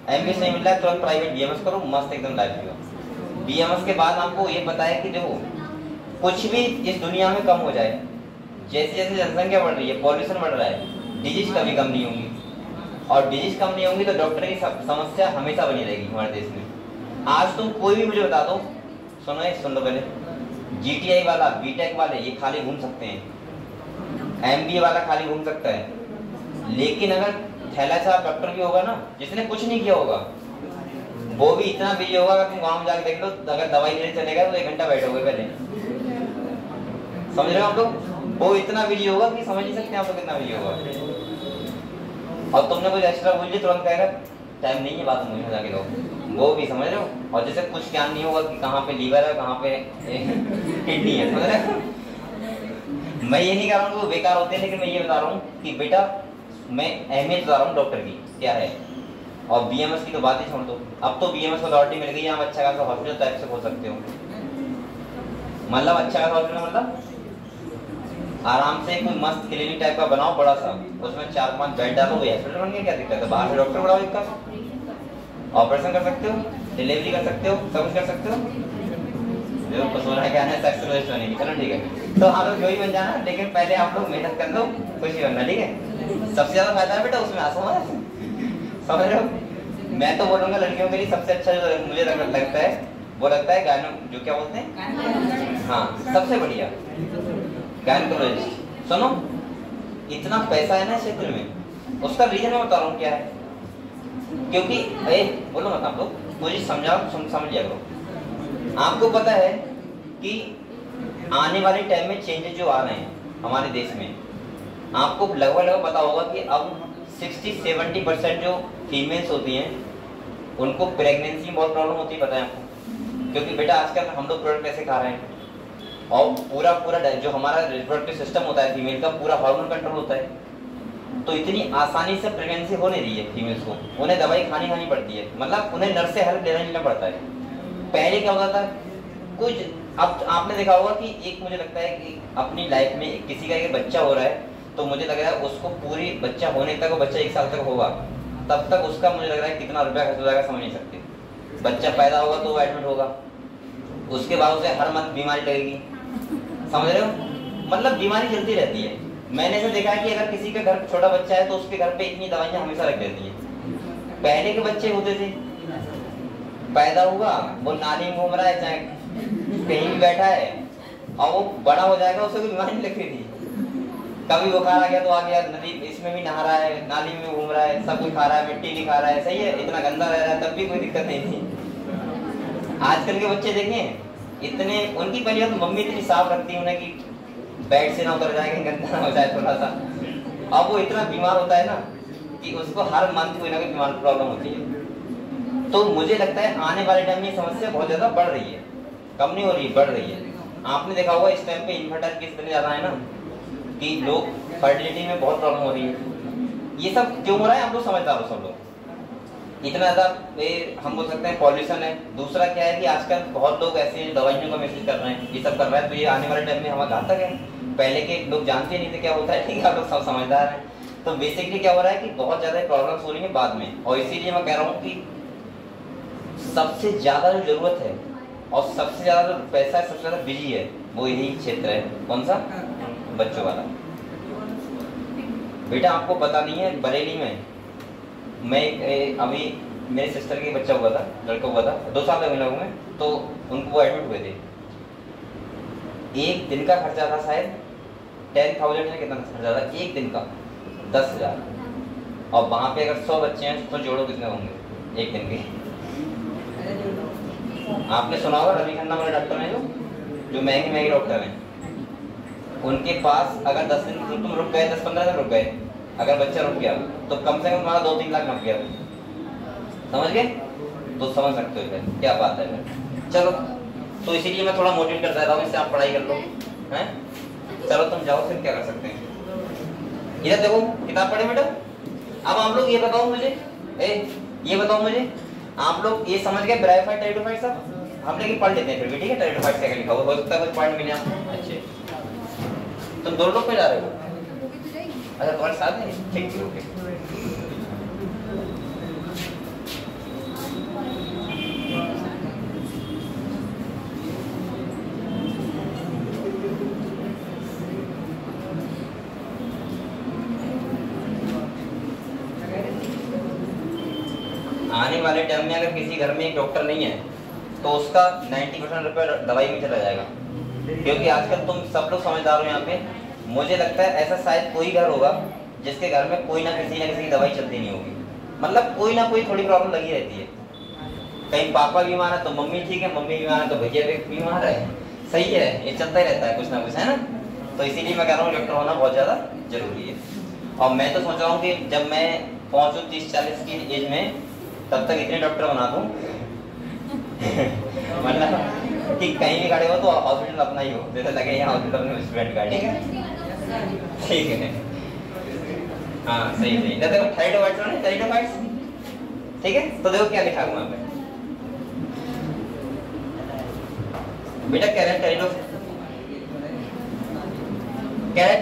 एमबीएस नहीं मिल रहा है, तुरंत प्राइवेट बीएमएस करो, मस्त एकदम लाइफ जीओ। बीएमएस के बाद आपको ये पता है कि देखो कुछ भी इस दुनिया में कम हो जाए, जैसे जैसे जनसंख्या बढ़ रही है, पॉल्यूशन बढ़ रहा है, डिजीज कभी कम नहीं होंगी, और डिजीज कम नहीं होंगी तो डॉक्टर की समस्या हमेशा बनी रहेगी हमारे देश में। आज तुम कोई भी मुझे बता दो, सुन लो पहले, जीटीआई वाला, बीटेक वाले ये खाली घूम सकते हैं, एमबीए वाला खाली घूम सकता है, लेकिन अगर थैला साहब डॉक्टर भी होगा ना, जिसने कुछ नहीं किया होगा, वो भी इतना बिजी होगा, अगर तुम गाँव में जाकर देख लो, अगर दवाई लेने चलेगा तो 1 घंटा बैठोगे पहले, समझ रहे हो आप लोग। वो इतना बिजी होगा कि समझ नहीं सकते आप लोग कितना बिजी होगा। और तुमने कुछ एक्स्ट्रा बोल दिया, तुरंत कहेगा टाइम नहीं है, बात मुझे जाके दो, वो भी समझ रहे हो। और जैसे कुछ ज्ञान नहीं होगा कि कहाँ पे लीवर है, कहाँ पे किडनी है, समझ रहे हो। मैं ये नहीं कह रहा हूँ कि वो बेकार होते हैं, लेकिन मैं ये बता रहा हूँ कि बेटा मैं अहमियत बता रहा हूँ डॉक्टर की क्या है। और बीएमएस की तो बात ही छोड़ दो, अब तो बीएमएस को अथॉरिटी मिल गई है, आप अच्छा खासा हॉस्पिटल टाइप से खोल सकते हो, मतलब अच्छा खासा हॉस्पिटल, मतलब आराम से कोई मस्त क्लिनिक टाइप का बनाओ बड़ा सा, उसमें 4-5 बेड डालो, वही हॉस्पिटल बन गया, क्या दिक्कत है। बाहर से डॉक्टर बढ़ाओ, एक का ऑपरेशन कर सकते हो, डिलीवरी कर सकते हो, सब कुछ कर सकते हो, जो सोना क्या है सक्सेस होने की। चलो ठीक है, तो हम लोग जो ही बन जाना, लेकिन पहले आप लोग मेहनत कर लो, कुछ ही बनना, ठीक है। सबसे ज्यादा फायदा है बेटा उसमें, आसो समझ रहे हो। मैं तो बोलूंगा लड़कियों के लिए सबसे अच्छा जो मुझे लगता है वो लगता है गायनो, जो क्या बोलते हैं, हाँ सबसे बढ़िया गायनोकोलॉजिस्ट। सुनो इतना पैसा है ना इस क्षेत्र में, उसका रीजन मैं बता रहा हूँ क्या है, क्योंकि बोलो मत आप लोग, मुझे समझाओ, समझ लिया करो। आपको पता है कि आने वाले टाइम में चेंजेस जो आ रहे हैं हमारे देश में, आपको लगभग पता होगा कि अब 60-70% जो फीमेल्स होती हैं उनको प्रेगनेंसी में बहुत प्रॉब्लम होती है, पता है आपको? क्योंकि बेटा आजकल हम लोग प्रोडक्ट कैसे खा रहे हैं और पूरा जो हमारा रिप्रोडक्टिव सिस्टम होता है फीमेल का, पूरा हार्मोन कंट्रोल होता है, तो इतनी आसानी से प्रेगनेंसी हो नहीं रही है फीमेल्स को, उन्हें दवाई खानी पड़ती है, मतलब उन्हें नर्स से हेल्प लेना पड़ता है। पहले क्या होता था कुछ, अब आपने देखा होगा कि एक मुझे लगता है कि अपनी लाइफ में किसी का एक बच्चा हो रहा है तो मुझे लग रहा है उसको पूरी बच्चा होने तक, वो बच्चा 1 साल तक होगा तब तक उसका मुझे लग रहा है कितना रुपया खर्च हो जाएगा समझ नहीं सकते। बच्चा पैदा होगा तो वो एडमिट होगा, उसके बाद उसे हर मंथ बीमारी लगेगी, समझ रहे हो? मतलब बीमारी चलती रहती है। मैंने ऐसा देखा है कि अगर किसी के घर छोटा बच्चा है तो उसके घर पे इतनी दवाइयां हमेशा रख देती है। पहले के बच्चे होते थे, पैदा हुआ वो नाली में घूम रहा है चाहे कहीं भी बैठा है और वो बड़ा हो जाएगा, उसे कोई बीमारी नहीं लगती थी। कभी बुखार आ गया तो आ गया, नदी इसमें भी नहा रहा है, नाली में घूम रहा है, सब कुछ खा रहा है, मिट्टी भी खा रहा है, सही है, इतना गंदा रह रहा है तब भी कोई दिक्कत नहीं थी। आजकल के बच्चे देखें इतने, उनकी पहली बात मम्मी इतनी साफ रखती है उन्हें कि बेड से ना उतर जाए, गंदा ना हो जाए थोड़ा सा। अब वो इतना बीमार होता है ना कि उसको हर मंथ कोई ना कोई बीमार प्रॉब्लम होती है। तो मुझे लगता है आने वाले टाइम में समस्या बहुत ज्यादा बढ़ रही है, कम नहीं हो रही, बढ़ रही है। आपने देखा होगा इस टाइम पे इन्वर्टर केस इतने ज्यादा है ना कि लोग फर्टिलिटी में बहुत प्रॉब्लम हो रही है। ये सब क्यों हो रहा है? आप लोग समझदार हो सब लोग, इतना ज्यादा हम बोल सकते हैं पॉल्यूशन है। दूसरा क्या है कि आजकल बहुत लोग ऐसे दवाइयों का मैसेज कर रहे हैं, ये सब कर रहे हैं, तो ये आने वाले टाइम में हमारा घातक है। पहले के लोग जानते नहीं थे क्या होता है, ठीक है, आप लोग सब समझदार हैं। तो बेसिकली क्या हो रहा है कि बहुत ज्यादा प्रॉब्लम्स हो रही है बाद में, और इसीलिए मैं कह रहा हूँ कि सबसे ज्यादा जो जरूरत है और सबसे ज्यादा जो पैसा है, सबसे ज्यादा बिजी है, वो यही क्षेत्र है। कौन सा? बच्चों वाला। बेटा आपको पता नहीं है, बरेली में मैं अभी मेरे सिस्टर के बच्चा हुआ था, लड़का हुआ था, 2 साल लगे लोगों में, तो उनको वो एडमिट हुए थे। एक दिन का खर्चा था शायद 10,000 या कितना खर्चा था एक दिन का, 10,000। और वहां पे अगर 100 बच्चे हैं तो जोड़ो कितने होंगे एक दिन के? आपने सुना होगा रवि खन्ना वाले डॉक्टर हैं जो महंगे डॉक्टर हैं, उनके पास अगर 10 दिन तुम रुक गए, 10-15 दिन रुक गए, अगर बच्चा रुक गया तो कम से कम तुम्हारा 2-3 लाख लग गया, समझ गए? तो समझ सकते हो क्या बात है। चलो, तो इसीलिए मैं थोड़ा मोटिवेट करता रहता हूँ, इससे आप पढ़ाई कर लो, हैं? चलो तुम जाओ, फिर क्या कर सकते हैं। इधर देखो, किताब पढ़े बेटा। अब आप लोग ये बताओ मुझे, ये बताओ मुझे, आप लोग ये समझ गए ब्रायोफाइट टेरिडोफाइट सब? हम लेकिन पढ़ लेते हैं फिर भी, ठीक है? टेरिडोफाइट क्या लिखा हुआ, हो सकता है कुछ पॉइंट मिले आपको अच्छे। तुम 2 लोग पे जा रहे हो? अच्छा, तुम्हारे साथ है, ठीक है, ओके। आने वाले टाइम में अगर किसी घर में एक डॉक्टर नहीं है तो उसका 90% रुपया दवाई में चला जाएगा, क्योंकि आजकल तुम सब लोग समझदार हो यहाँ पे। मुझे लगता है ऐसा शायद कोई घर होगा जिसके घर में कोई ना किसी की दवाई चलती नहीं होगी, मतलब कोई ना कोई थोड़ी प्रॉब्लम लगी रहती है। कहीं पापा बीमार है तो मम्मी ठीक है, मम्मी बीमार है तो भैया भी बीमार है, सही है, ये चलता ही रहता है कुछ ना कुछ, है ना? तो इसीलिए मैं कह रहा हूँ डॉक्टर होना बहुत ज़्यादा जरूरी है। और मैं तो सोच रहा हूँ कि जब मैं पहुँचूँ 30-40 की एज में, तब तक इतने डॉक्टर बना दूँ मतलब कि कहीं भी खड़े हो तो हॉस्पिटल अपना ही हो, जैसे लगे यहाँ हॉस्पिटल में स्टूडेंट का, ठीक है? ठीक है, हाँ सही सही। देखो टेरिडोफाइट्स, ठीक है? तो देखो क्या लिखा हुआ है बेटा, कैरेट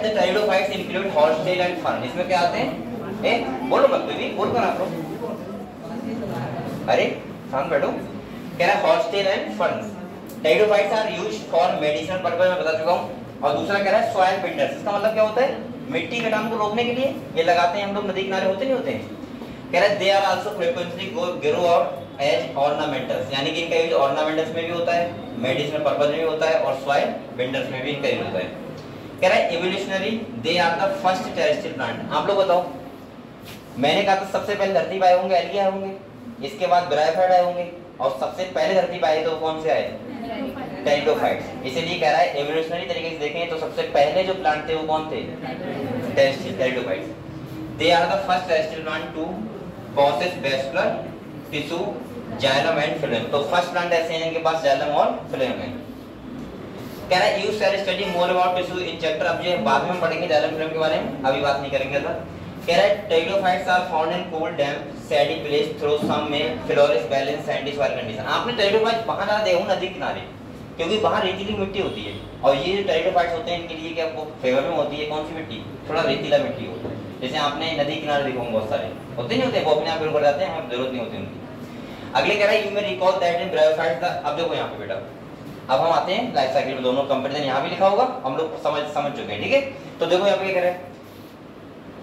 the pteridophytes include horsetail and fern. इसमें क्या आते हैं? बोलो मत बेबी, बोल कर आप लोग, अरे शांत बैठो। कह रहा है horsetail and ferns, pteridophytes are used for medicinal purpose, मैं बता चुका हूँ। और दूसरा कह रहा है सॉइल बिल्डर्स, इसका मतलब क्या होता है? मिट्टी कटान को रोकने के लिए ये लगाते हैं हम लोग, नदी किनारे होते नहीं होते हैं। कह रहा है they are also frequently grow out as ornamentals, यानी कि इनका यूज ऑर्नामेंटल्स में भी होता है, मेडिसिनल पर्पस में भी होता है, और सॉइल बिल्डर्स में भी इनका यूज होता है। कह रहा है evolutionary they are the first terrestrial plant. आप लोग बताओ, मैंने कहा था सबसे पहले धरती पर आए होंगे एल्गी आए होंगे, इसके बाद ब्रायोफाइट आए होंगे, और सबसे पहले धरती पर आए तो कौन से आए? टेरिडोफाइट्स। इसीलिए कह रहा है एवोल्यूशनरी तरीके से देखें तो सबसे पहले जो प्लांट थे वो कौन थे? Pteridophytes, they are the first terrestrial plant to possess vascular tissue, xylem and phloem. तो फर्स्ट प्लांट ऐसे हैं जिनके पास जाइलम और फिलोएम है। कह रहा है you shall study more about tissue in chapter, अब ये बाद में पढ़ेंगे जाइलम फिलोएम के बारे में, अभी बात नहीं करेंगे सर। कह रहा है pteridophytes are found in cold damp shady place through some में flourish balance sandy soil condition. आपने टेरिडोफाइट्स वहां ना देखो नदी किनारे, क्योंकि वहां रेतीली मिट्टी होती है, और ये जो टेरिडोफाइट्स होते हैं इनके लिए क्या वो फेवर में होती है कौन सी मिट्टी, थोड़ा रेतीला मिट्टी होती है। जैसे आपने नदी किनारे देखो बहुत सारे होते नहीं होते, वो अपने आप ऊपर जाते हैं, हमें जरूरत नहीं होती उनकी। अगले कह रहा है you may recall that in bryophytes the, अब देखो यहाँ पे बेटा, अब हम आते हैं लाइफ साइकिल में, दोनों कंपैरिजन यहाँ भी लिखा होगा, हम लोग समझ चुके हैं, ठीक है। तो देखो यहाँ पे क्या कह रहा है,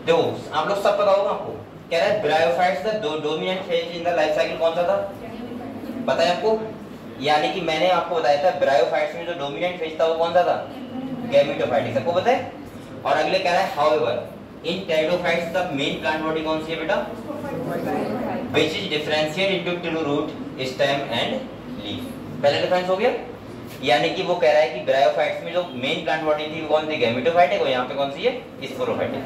देखो आप लोग सब पता होगा आपको। कह रहा है bryophytes the dominant phase in the life cycle कौन सा था, पता है आपको? यानी कि मैंने आपको बताया था ब्रायोफाइट्स में जो डोमिनेंट फेज था वो कौन सा था, गैमेटोफाइट, सबको पता है। और अगले कह रहा है however in pteridophytes the main plant body कौन सी है बेटा, which is differentiate into two root, stem and leaf. पहला डिफरेंस हो गया, यानी कि वो कह रहा है कि ब्रायोफाइट्स में जो मेन प्लांट बॉडी थी वो कौन सी, गैमेटोफाइट है, वो यहाँ पे कौन सी है, स्पोरोफाइट है।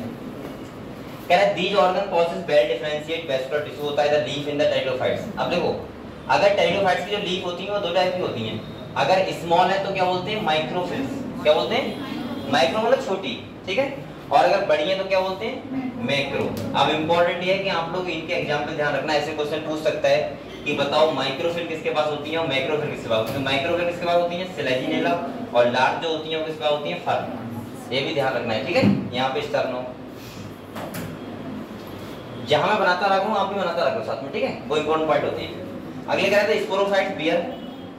कह रहा है these organ possess well differentiate vascular tissue होता है the leaf in the pteridophytes. अब देखो अगर टेरिडोफाइट्स की जो लीफ होती है वो दो टाइप की होती हैं, अगर स्मॉल है तो क्या बोलते हैं, माइक्रोफिल्स, क्या बोलते हैं, माइक्रो मतलब छोटी, ठीक है, और अगर बड़ी है तो क्या बोलते हैं, मैक्रो। अब इंपॉर्टेंट ये है कि आप लोग इनके एग्जाम पे ध्यान रखना, ऐसे क्वेश्चन पूछ सकता है कि बताओ माइक्रोफिल किसके पास होती है और मैक्रोफिल किसके पास होती है। माइक्रोफिल किसके पास होती है, सिलेजिनेला, और लार्ज जो होती है वो किसके पास होती है, फर्न। ये भी ध्यान रखना है, ठीक है। यहाँ पे स्टर्नो जहां मैं बनाता रहा हूं आप भी बनाता रखो साथ में, ठीक है, वो इंपॉर्टेंट पॉइंट होती है। अगले कह रहे थे sporophytes bear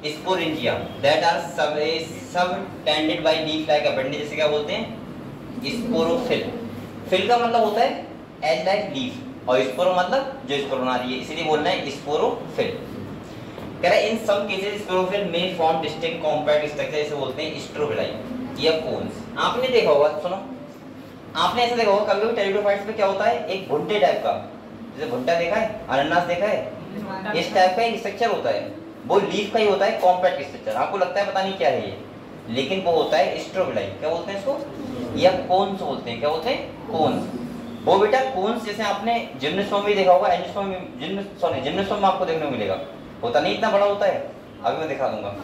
sporangia that are subtended by leaf like appendage, जैसे क्या बोलते हैं, स्पोरोफिल। फिल का मतलब होता है एज लाइक लीफ, और स्पोरो मतलब जो स्पोर बना रही है, इसीलिए बोलना है स्पोरोफिल। कह रहा है इन सम केसेस स्पोरोफिल में फॉर्म डिस्टिंक्ट कॉम्पैक्ट स्ट्रक्चर, इसे बोलते हैं स्ट्रोबिलाई या कोन्स। आपने देखा होगा, सुनो आपने ऐसा देखा होगा कभी टेरिडोफाइट्स में क्या होता है, एक भुट्टे टाइप का, जैसे भुट्टा देखा है, अनानास देखा है, इस टाइप का एक स्ट्रक्चर होता है, वो लीफ का ही होता है, कॉम्पैक्ट स्ट्रक्चर। आपको लगता है पता नहीं क्या है ये, लेकिन वो होता है स्ट्रोबिलाई, क्या बोलते हैं इसको, या कोन्स बोलते हैं, क्या बोलते हैं, कोन्स। वो बेटा कोन्स जैसे आपने जिम्नोस्पर्म में देखा होगा, एंजियोस्पर्म जिम्नोस्पर्म में आपको देखने को मिलेगा, होता नहीं इतना बड़ा होता है, अभी मैं दिखा दूंगा।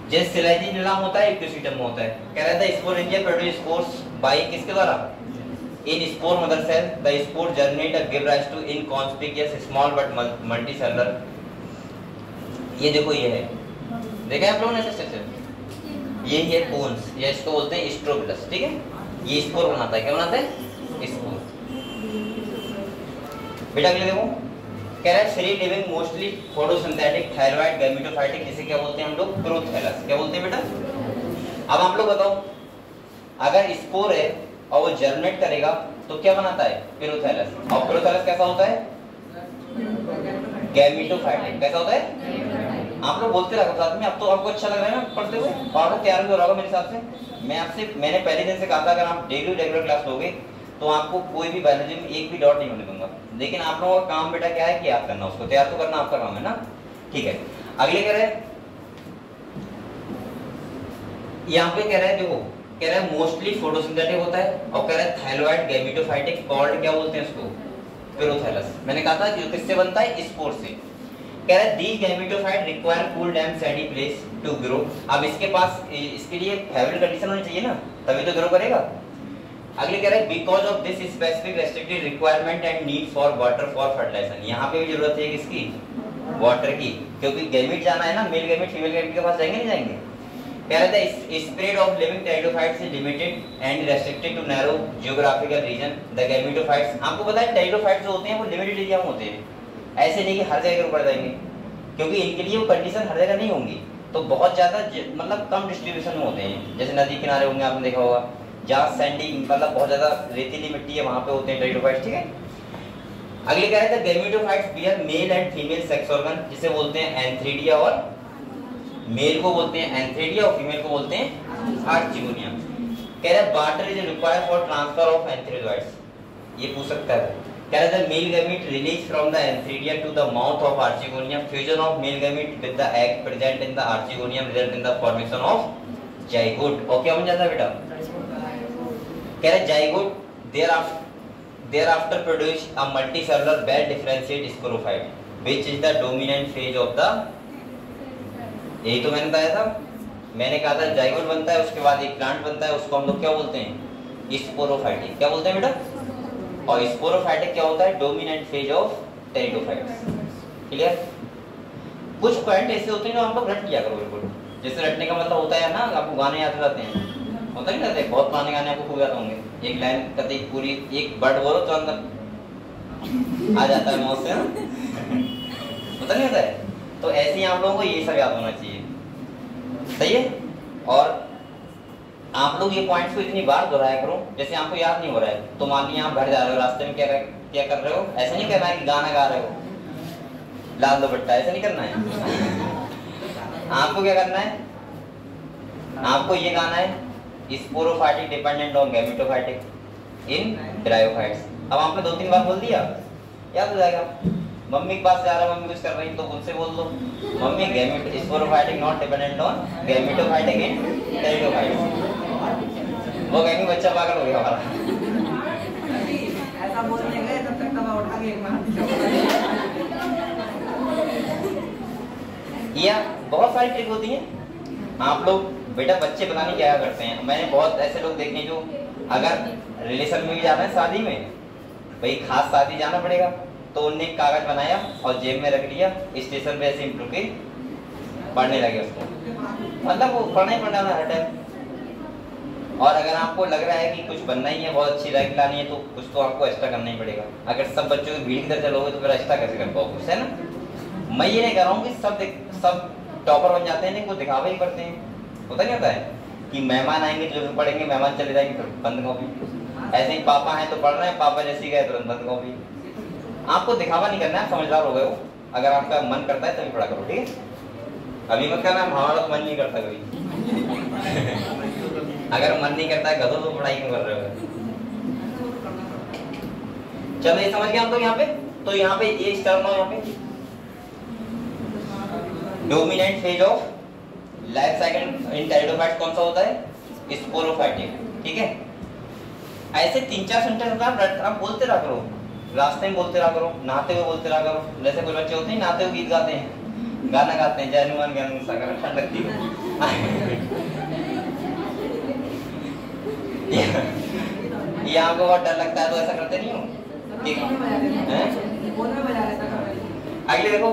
जैसे सिलेजिनेला होता है, इक्विसिटम में होता है। कह रहा था स्पोरेंजिया प्रोड्यूस स्पोर्स बाय किसके द्वारा, in spore mother cell the spore germinate and give rise to inconspicuous small but multicellular. ये देखो ये है, देखा है आप लोगों ने ऐसे स्ट्रक्चर, यही है कोन्स, या इसको बोलते हैं स्ट्रोबिलस, ठीक है। ये स्पोर बनाता है, क्या बनाता है, स्पोर। बेटा अगले देखो, कह रहा है free living mostly photosynthetic thyroid gametophytic, जिसे क्या बोलते हैं हम लोग, प्रोथैलस, क्या बोलते हैं बेटा। अब आप लोग बताओ अगर स्पोर है और वो जर्मिनेट करेगा तो क्या बनाता है, प्रोथैलस, और प्रोथैलस कैसा होता है, गैमेटोफाइटिक, कैसा होता है। आप लोग बोलते रहो साथ में, अब तो आपको अच्छा लग रहा है ना पढ़ते हुए, और आपको तैयार भी हो रहा होगा मेरे हिसाब से। मैंने पहले दिन से कहा था अगर आप डेली रेगुलर क्लास लोगे तो आपको कोई भी बायोलॉजी में एक भी डॉट नहीं होने दूंगा, लेकिन आप लोगों का काम बेटा क्या है कि याद करना, उसको तैयार तो करना आपका काम है ना, ठीक है। अगले कह रहे हैं, यहाँ पे कह रहा है देखो, कह रहा है मोस्टली फोटोसिंथेटिक होता है, और कह रहा है थायराइड गैमेटोफाइटिक कॉल्ड, क्या बोलते हैं उसको, प्रोथैलस। मैंने कहा था कि किससे बनता है, स्पोर से। कह रहा है these gametophyte require cool damp sandy place to grow. अब इसके पास इसके लिए फेवरेबल कंडीशन होनी चाहिए ना, तभी तो ग्रो करेगा। अगले कह रहा है because of this specific restricted requirement and need for water for fertilisation. यहाँ पे भी जरूरत है किसकी, वाटर की, क्योंकि गैमेट जाना है ना, मेल गैमेट फीमेल गैमेट के पास जाएंगे नहीं जाएंगे। कह रहा था spread of living pteridophytes is limited and restricted to narrow geographical region. The gametophytes, आपको पता है टेरिडोफाइट्स जो होते हैं वो लिमिटेड एरिया में होते हैं, ऐसे नहीं कि हर जगह ऊपर जाएंगे, क्योंकि इनके लिए वो कंडीशन हर जगह नहीं होंगी, तो बहुत ज्यादा मतलब कम डिस्ट्रीब्यूशन में होते हैं। जैसे नदी किनारे होंगे, आपने देखा होगा, जहाँ सैंडी मतलब बहुत ज्यादा रेतीली मिट्टी है वहां पे होते हैं टेरिडोफाइट्स, ठीक है। अगले कह रहे थे gametophytes bear male and female sex organ, जिसे बोलते हैं एंथ्रीडिया, और मेल को बोलते हैं एंथ्रीडिया और फीमेल को बोलते हैं आर्चिगोनिया। कह रहे water is required for transfer of antherozoids, ये पूछ सकता है। कह रहा है male gamete release from the antheridia to the mouth of archegonia, fusion of male gamete with the egg present in the archegonium result in the formation of zygote. और क्या बन जाता है बेटा, कह रहा है zygote thereafter produce a multicellular well differentiated sporophyte which is the dominant phase of the, यही तो मैंने बताया था, मैंने कहा था जाइगोट बनता है, उसके बाद एक प्लांट बनता है, उसको हम लोग क्या बोलते हैं, स्पोरोफाइटिक। क्या बोलते हैं बेटा? और स्पोरोफाइटिक क्या होता है? Dominant phase of pteridophytes. Clear? कुछ पॉइंट ऐसे होते हैं जो हम लोग रट लिया करो बिल्कुल। जैसे रटने का मतलब होता है ना, आपको गाने याद रहते हैं, होता नहीं रहते, बहुत पुराने गाने आपको खूब याद होंगे, एक लाइन कभी पूरी एक वर्ड बोलो तो अंदर आ जाता है मौत से, पता नहीं होता है। तो ऐसे ही आप लोगों को ये सब याद होना चाहिए, सही है। और आप लोग ये पॉइंट्स को इतनी बार दोहराया करो, जैसे आपको याद नहीं हो रहा है तो मान लीजिए आप घर जा रहे हो, रास्ते में क्या कर रहे हो, ऐसा नहीं करना है कि गाना गा रहे हो लाल दुपट्टा, ऐसा नहीं करना है। आपको क्या करना है, आपको ये गाना है sporophytic dependent on gametophytic in bryophytes. अब आपने 2-3 बार बोल दिया, याद हो जाएगा। मम्मी के पास जा रहा है, मम्मी कुछ कर रही तो उनसे बोल दो, mummy gamete sporophytic not dependent on gametophytic in pteridophytes. वो कहेंगे बच्चा पागल हो गया हमारा। ऐसा बोलने गए तब तक दवा उठा के एक बार या बहुत सारी ट्रिक होती है। आप लोग बेटा बच्चे पता नहीं क्या करते हैं, मैंने बहुत ऐसे लोग देखे जो अगर रिलेशन में भी जाना है, शादी में, भाई खास शादी जाना पड़ेगा, तो उनने एक कागज बनाया और जेब में रख लिया, स्टेशन पे ऐसे ही रुके पढ़ने लगे उसको, मतलब वो पढ़ना ही पढ़ना हर टाइम। और अगर आपको लग रहा है कि कुछ बनना ही है, बहुत अच्छी रैंक लानी है, तो कुछ तो आपको एक्स्ट्रा करना ही पड़ेगा। अगर सब बच्चों की भीड़ की तरह चलोगे तो फिर एक्स्ट्रा कैसे कर पाओगे, है ना। मैं ये नहीं कह रहा हूँ कि सब टॉपर बन जाते हैं, नहीं, कुछ दिखावे ही करते हैं। होता नहीं होता है कि मेहमान आएंगे जो भी पढ़ेंगे, मेहमान चले जाएंगे फिर बंद कॉपी। ऐसे ही पापा हैं तो पढ़ रहे हैं, पापा जैसे गए तुरंत बंद कॉपी। आपको दिखावा नहीं करना है, समझदार हो गए हो। अगर आपका मन करता है तभी पढ़ा करो, ठीक है। अभी मत करना हमारा तो मन नहीं करता कभी। अगर मन नहीं करता है गधों तो पढ़ाई क्यों कर रहे हो। चलो ये समझ गए हम तो यहाँ पे। तो यहाँ पे ये टर्म यहाँ पे dominant phase of life cycle in pteridophytes कौन सा होता है? स्पोरोफाइटिक, ठीक है। ऐसे 3-4 सेंटेंस आप बोलते रहा करो, रास्ते में बोलते रहा करो, नहाते हुए बोलते रहा करो। जैसे कुछ बच्चे होते हैं नहाते हुए गीत गाते हैं, गाना गाते हैं, जय हनुमान ज्ञान सागर, ठंड लगती है। ये आपको बहुत डर लगता है तो ऐसा करते नहीं हो, ठीक है। अगले देखो,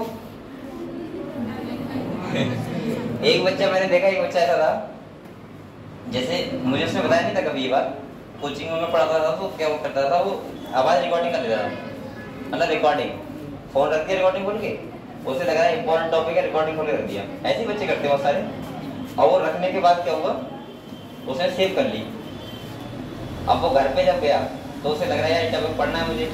एक बच्चा मैंने देखा, एक बच्चा ऐसा था, जैसे मुझे उसने बताया नहीं था कभी, ये बात कोचिंग में पढ़ाता था तो क्या वो करता था, वो आवाज रिकॉर्डिंग कर लेता था, मतलब रिकॉर्डिंग, फोन रख के रिकॉर्डिंग खोल के, उसे लग रहा है इंपॉर्टेंट टॉपिक है, रिकॉर्डिंग खोल के रख दिया। ऐसे ही बच्चे करते बहुत सारे। और वो रखने के बाद क्या हुआ, उसने सेव कर ली। अब वो घर पे जब गया तो उसे लग रहा है यार टॉपिक पढ़ना है मुझे,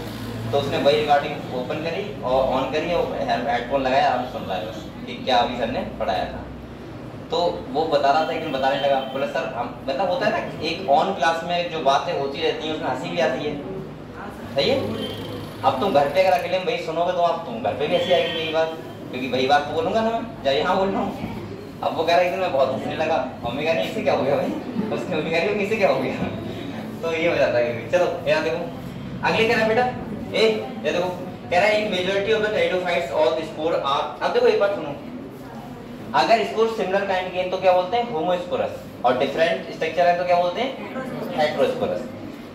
तो उसने वही रिकॉर्डिंग ओपन करी और ऑन करी और हेडफोन लगाया, आराम सुन रहा है कि क्या अभी सर ने पढ़ाया था। तो वो बता रहा था, लेकिन बताने लगा, बोला सर हम, मतलब होता है ना एक ऑन क्लास में जो बातें होती रहती हैं उसमें हंसी भी आती है, सही है। अब तुम घर पे अगर अकेले में वही सुनोगे तो आप तुम घर पे भी हंसी आएगी मेरी बात, क्योंकि वही बात तो बोलूंगा ना मैं, जब यहाँ बोल रहा हूँ। अब वो कह रहा है कि मैं बहुत हंसने लगा, मम्मी कह रही इससे क्या हो गया भाई, उसकी मम्मी कह रही है इससे क्या हो गया। तो ये हो जाता है। चलो यहाँ देखो, अगले कह रहा है बेटा, ये देखो कह रहा है in majority of the pteridophytes all the spore are. अब देखो एक बात सुनो, अगर स्पोर सिमिलर काइंड के तो क्या बोलते हैं? होमोस्पोरस, और डिफरेंट स्ट्रक्चर है तो क्या बोलते हैं? हेटेरोस्पोरस।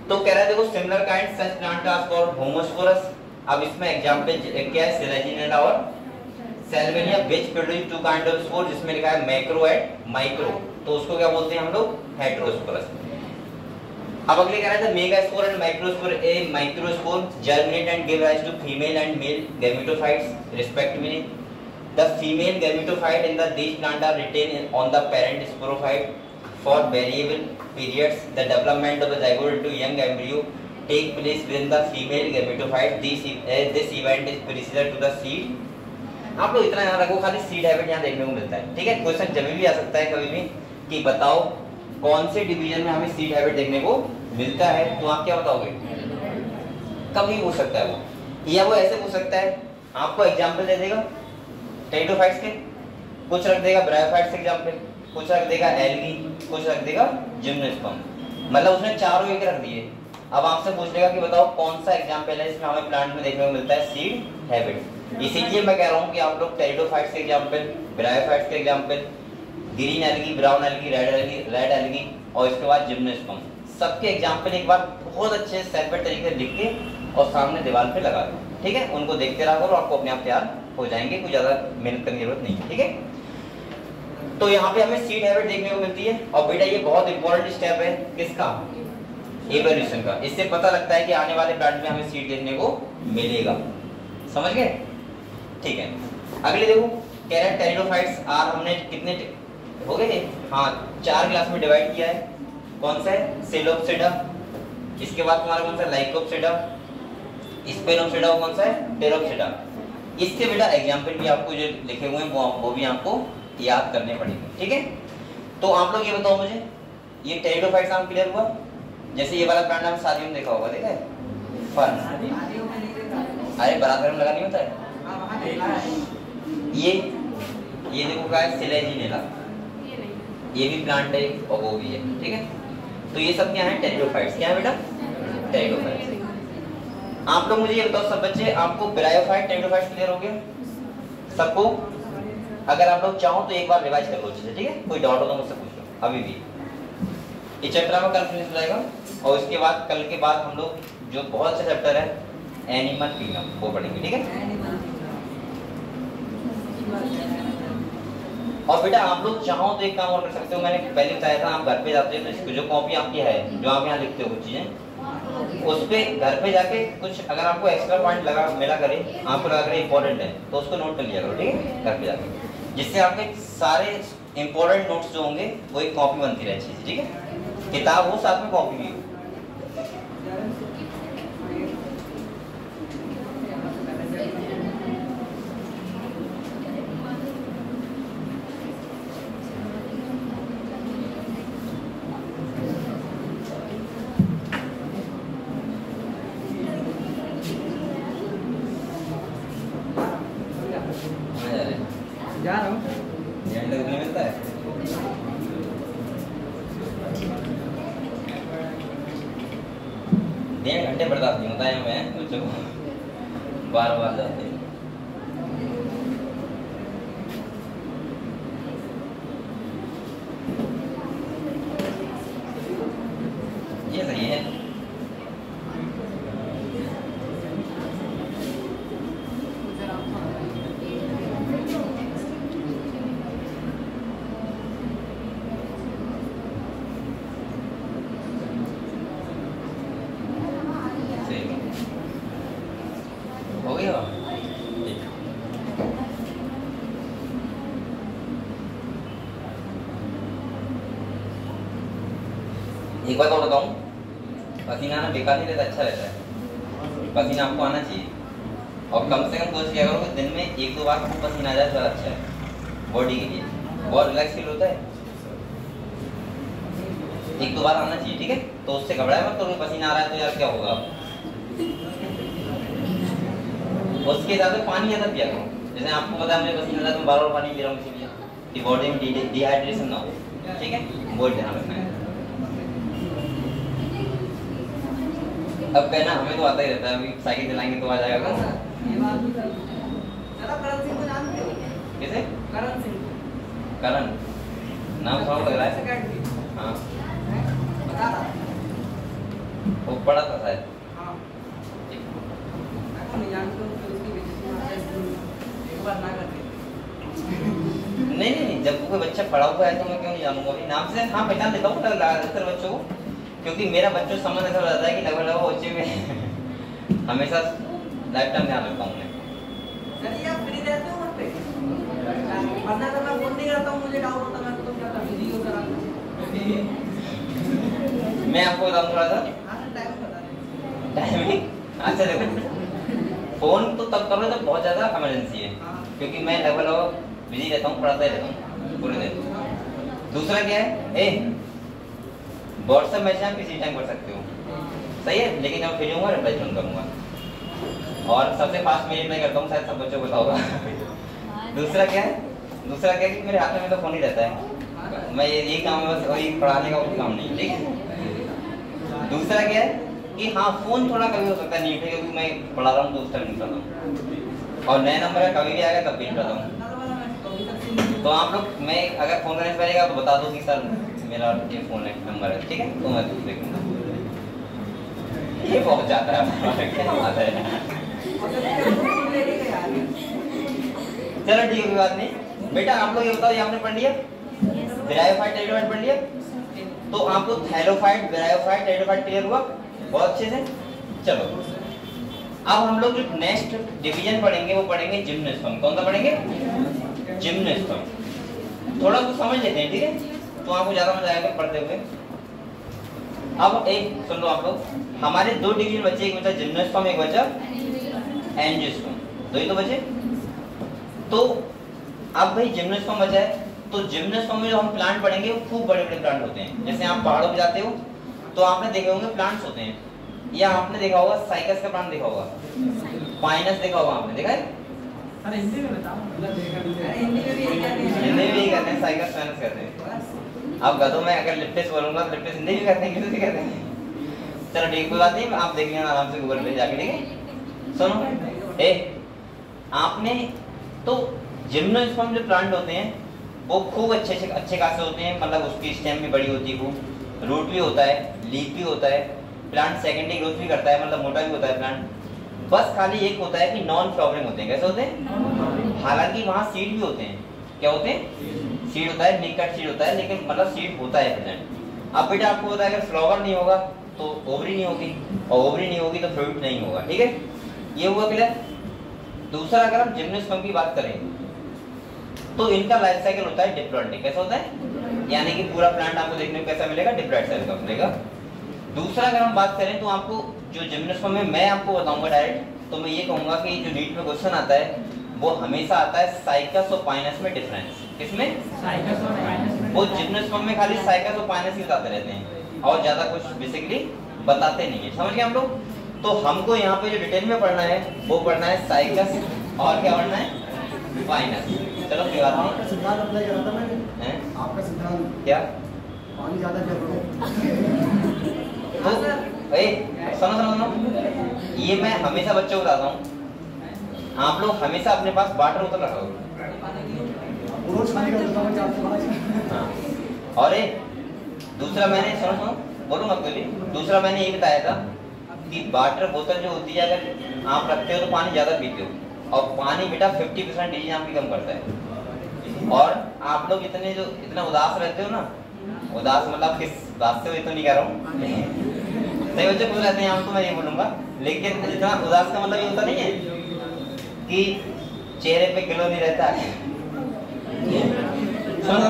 तो कह रहा है देखो similar kind such plant are called homosporous. अब इसमें एग्जांपल क्या है? सिलेजिनेटा और Salvinia which produce two kind of spore, जिसमें लिखा है मैक्रो एंड माइक्रो, तो उसको क्या बोलते हैं हम लोग? हेटेरोस्पोरस। अब अगले कह रहा है megaspore and microspore. A microspore germinate and give rise to female and male gametophytes respectively. The female gametophyte in the these plant are retained on the parent sporophyte for variable periods. The development of the zygote into young embryo take place within the female gametophyte. This event is preceded to the seed. आप लोग इतना याद रखो, खाली seed habit यहाँ देखने को मिलता है, ठीक है। क्वेश्चन जब भी आ सकता है कभी भी कि बताओ कौन से डिवीजन में हमें सीड हैबिट देखने को मिलता है, तो आप क्या बताओगे? कभी पूछ सकता है वो, या वो ऐसे पूछ सकता है, आपको एग्जांपल दे देगा टेरिडोफाइट्स के, कुछ रख देगा ब्रायोफाइट्स के एग्जांपल, कुछ रख देगा एल्गी, कुछ रख देगा जिम्नोस्पर्म, मतलब उसने चारों एक रख दिए। अब आपसे पूछ लेगा कि बताओ कौन सा एग्जाम्पल है इसमें हमें प्लांट में देखने को मिलता है सीड हैबिट। इसीलिए मैं कह रहा हूँ कि आप लोग टेरिडोफाइट्स के एग्जाम्पल, ब्रायोफाइट्स के example, green algae, brown algae, red algae और इसके बाद जिम्नोस्पर्म, सबके एग्जाम्पल एक बार बहुत अच्छे सेपरेट तरीके से लिख के और सामने दीवार पे लगा दो, ठीक है। उनको देखते रहा करो, आपको अपने आप तैयार हो जाएंगे, कोई ज्यादा मेहनत करने की जरूरत नहीं है, ठीक है। तो यहाँ पे हमें सीड हैबिट देखने को मिलती है और बेटा ये बहुत इंपॉर्टेंट स्टेप है किसका, इवोल्यूशन का। इससे पता लगता है कि आने वाले प्लांट में हमें सीड देखने को मिलेगा, समझ गए, ठीक है। अगले देखो कह रहे हैं टेरिडोफाइट्स आर, हमने कितने हो गए, हाँ 4 क्लास में डिवाइड किया है। कौन सा है, सेलोप्सिडा, इसके बाद तुम्हारा कौन सा लाइकोप्सिडा, स्पेनोप्सिडा, कौन सा है टेरोप्सिडा। इसके बेटा एग्जाम्पल भी आपको जो लिखे हुए हैं वो भी आपको याद करने पड़ेंगे, ठीक है। तो आप लोग ये बताओ मुझे, ये टेरिडोफाइट्स नाम क्लियर हुआ। जैसे ये वाला प्लांट आपने शादियों में देखा होगा, देखा है फर्न, अरे बराबर में लगा नहीं होता है। ये देखो क्या है, सिलेजिनेला, ये भी प्लांट है और वो भी है, ठीक है। तो ये सब क्या है, टेरिडोफाइट्स। क्या है बेटा, टेरिडोफाइट्स। आप लोग मुझे ये बताओ सब बच्चे, आपको ब्रायोफाइट टेरिडोफाइट्स क्लियर हो गया सबको। अगर आप लोग चाहो तो एक बार रिवाइज कर लो अच्छे से, ठीक है। कोई डाउट हो तो मुझसे पूछ लो अभी भी। ये चैप्टर में कल फिनिश हो जाएगा और इसके बाद कल के बाद हम लोग जो बहुत अच्छा चैप्टर है एनिमल किंगडम वो पढ़ेंगे, ठीक है। और बेटा आप लोग चाहो तो एक काम और कर सकते हो, मैंने पहले बताया था, आप घर पे जाते हो तो इसकी जो कॉपी आपकी है, जो आप यहाँ लिखते हो कुछ चीजें, उस पे घर पे जाके कुछ अगर आपको एक्स्ट्रा पॉइंट लगा मिला करे, आपको लगा करे इंपॉर्टेंट है, तो उसको नोट कर लिया करो, ठीक है, घर पे जाके, जिससे आपके सारे इंपॉर्टेंट नोट्स जो होंगे वो एक कॉपी बनती रहे अच्छी से, ठीक है। किताब हो साथ में कॉपी भी हो। जा रहा हूँ, मिलता है डेढ़ घंटे बर्दाश्त नहीं होता है मैं बच्चों को बार बार जाते हैं। ये सही है, हो गया। एक बात और बताऊं, पसीना आना बेकार नहीं रहता, अच्छा रहता है। पसीना आपको आना चाहिए और कम से कम कोशिश किया करो कि दिन में 1-2 बार आपको पसीना आ जाए तो अच्छा है बॉडी के लिए, बहुत रिलैक्स फील होता है। 1-2 बार आना चाहिए, ठीक है। तो उससे घबराए मत, तो पसीना आ रहा है तो यार क्या होगा, उसके हिसाब से पानी ज्यादा पिया करो। जैसे आपको पता है मुझे पसीना आता है तो बार-बार पानी पी रहा हूँ इसीलिए कि बॉडी में डिहाइड्रेशन ना हो, ठीक है, वो ध्यान रखना है। अब कहना हमें तो आता ही रहता है, अभी साइकिल चलाएंगे तो आ जाएगा। करण सिंह को जानते हो? किसे? करण सिंह। करण नाम थोड़ा लग रहा है। सेकंड। हाँ बता रहा। वो पढ़ा था शायद। हाँ। नहीं जानते हो तो उसकी वजह से एक बार ना करते। नहीं, जब कोई बच्चा पढ़ा हुआ है तो मैं क्यों नहीं जानूंगा अभी नाम से। हाँ पहचान लेता हूँ ज्यादातर बच्चों को, क्योंकि मेरा बच्चों समझ ऐसा हो जाता है कि लगभग वो बच्चे में हमेशा लाइफ टाइम ध्यान रखता हूँ मैं। चलिए आप फ्री रहते हो घर पे? वरना तो मैं फोन नहीं करता हूँ, मुझे डाउट होता है तो क्या कर बिजी हो करा। मैं आपको बताऊँ थोड़ा सा टाइम बता दे। टाइमिंग। अच्छा देखो, फोन तो तब करो जब बहुत ज्यादा इमरजेंसी है, क्योंकि मैं लगभग बिजी रहता हूँ, पढ़ाता ही रहता हूँ पूरे दिन। दूसरा क्या है, व्हाट्सएप मैसेज आप किसी टाइम कर सकते हो, सही है, लेकिन जब फ्री होऊंगा रिप्लाई तुरंत करूंगा और सबसे फास्ट मैं रिप्लाई करता हूँ, शायद सब बच्चों को पता होगा। दूसरा क्या है कि मेरे हाथ में तो फोन ही रहता है, मैं यही काम है बस, वही पढ़ाने का कोई काम नहीं, ठीक है। दूसरा क्या है, कि हाँ फोन थोड़ा कभी हो सकता है नीट है क्योंकि मैं पढ़ा रहा हूँ तो उस टाइम निकल रहा हूँ, और नया नंबर है कभी भी आएगा तब भी निकल रहा हूँ। तो आप लोग मैं अगर फोन करने से पहले तो बता दो कि सर मेरा ये फोन है नंबर है, ठीक है, तो मैं देखूंगा। ये बहुत जाता है क्या बात है। चलो ठीक है कोई बात नहीं बेटा, आप लोग ये बताओ ये आपने पढ़ लिया ब्रायोफाइट टेरिडोफाइट पढ़ लिया, तो आपको थैलोफाइट ब्रायोफाइट टेरिडोफाइट क्लियर हुआ बहुत अच्छे से। चलो अब हम लोग जो नेक्स्ट डिवीजन पढ़ेंगे वो पढ़ेंगे जिम्नोस्पर्म। कौन सा पढ़ेंगे? जिम्नोस्पर्म। थोड़ा कुछ समझ लेते हैं, ठीक है, तो आपको ज्यादा मजा आएगा पढ़ते हुए। अब एक सुन लो आप लोग, हमारे दो डिवीजन बचे, एक बचा जिम्नोस्पर्म एक बचा एंजियोस्पर्म, दो ही तो बचे। तो अब भाई जिम्नोस्पर्म बचा है, तो जिम्नोस्पर्म में जो हम प्लांट पढ़ेंगे वो खूब बड़े बड़े प्लांट होते हैं। जैसे आप पहाड़ों पे जाते हो तो आपने देखे होंगे प्लांट्स होते हैं, या आपने देखा होगा साइकस का प्लांट देखा होगा, पाइनस देखा होगा, आपने देखा है? हिंदी में बताओ। हिंदी में भी कहते हैं साइकस पाइनस कहते हैं। अब गधों में अगर लिप्टिस बोलूंगा लिप्टिस हिंदी भी कहते हैं, किसी से कहते हैं। चलो ठीक कोई बात नहीं, आप देख लेना आराम से गूगल पे जाके, ठीक है। सुनो ए आपने तो जिम्नोस्पर्म जो प्लांट होते हैं वो खूब अच्छे खासे होते हैं, मतलब उसकी स्टेम भी बड़ी होती है, वो रूट भी होता है, लीफ भी होता है, प्लांट सेकेंडरी ग्रोथ भी करता है, मतलब मोटा भी होता है प्लांट। बस खाली एक होता है कि नॉन फ्लावरिंग होते हैं। कैसे होते हैं? हालांकि वहाँ सीड भी होते हैं। क्या होते हैं? सीड होता है, निकट सीड होता है, लेकिन मतलब सीड होता है प्रेजेंट। अब बेटा आपको पता है अगर फ्लावर नहीं होगा तो ओवरी नहीं होगी, और ओवरी नहीं होगी तो फ्रूट नहीं होगा, ठीक है, ये हुआ क्लियर। दूसरा अगर हम जिम्नोस्पर्म की बात करें तो इनका लाइफ साइकिल होता है डिप्लॉइडिक। कैसा होता है? यानी कि पूरा प्लांट आपको देखने को कैसा मिलेगा? डिप्लॉइड सेल का मिलेगा। दूसरा अगर हम बात करें तो आपको जो जिम्नोस्पर्म में मैं आपको बताऊंगा डायरेक्ट, तो मैं ये कहूंगा कि जो नीट में क्वेश्चन आता है वो हमेशा आता है साइकस और पाइनस में डिफरेंस। किसमें? साइकस और पाइनस में। वो जिम्नोस्पर्म में खाली साइकस और पाइनस ही बताते रहते हैं और ज्यादा कुछ बेसिकली बताते नहीं है। समझ गए हम लोग? तो हमको यहाँ पे जो डिटेल में पढ़ना है वो पढ़ना है साइकस और क्या पढ़ना है? पाइनस। चलो कोई बात नहीं। आपका सिद्धांत अप्लाई करा था मैंने। हैं? आपका सिद्धांत क्या? पानी ज्यादा पिया करो। तो सुनो, ये मैं हमेशा बच्चों को बताता हूँ, आप लोग हमेशा अपने पास वाटर बोतल रखा करो। रोज खाने का दूसरा बच्चा आपके पास। हाँ। और दूसरा मैंने सुनो बोलूँगा आपको भी, दूसरा मैंने ये बताया था कि वाटर बोतल जो होती है अगर आप रखते हो तो पानी ज़्यादा पीते हो, और पानी बेटा 50% डिजीज आपकी कम करता है। और आप लोग इतना उदास रहते हो ना, उदास मतलब किस बात से, तो नहीं कह रहा हूँ सही बच्चे खुश रहते हैं हम, तो मैं ये बोलूँगा, लेकिन इतना उदास का मतलब ये होता नहीं है कि चेहरे पे ग्लो नहीं रहता है। सुनो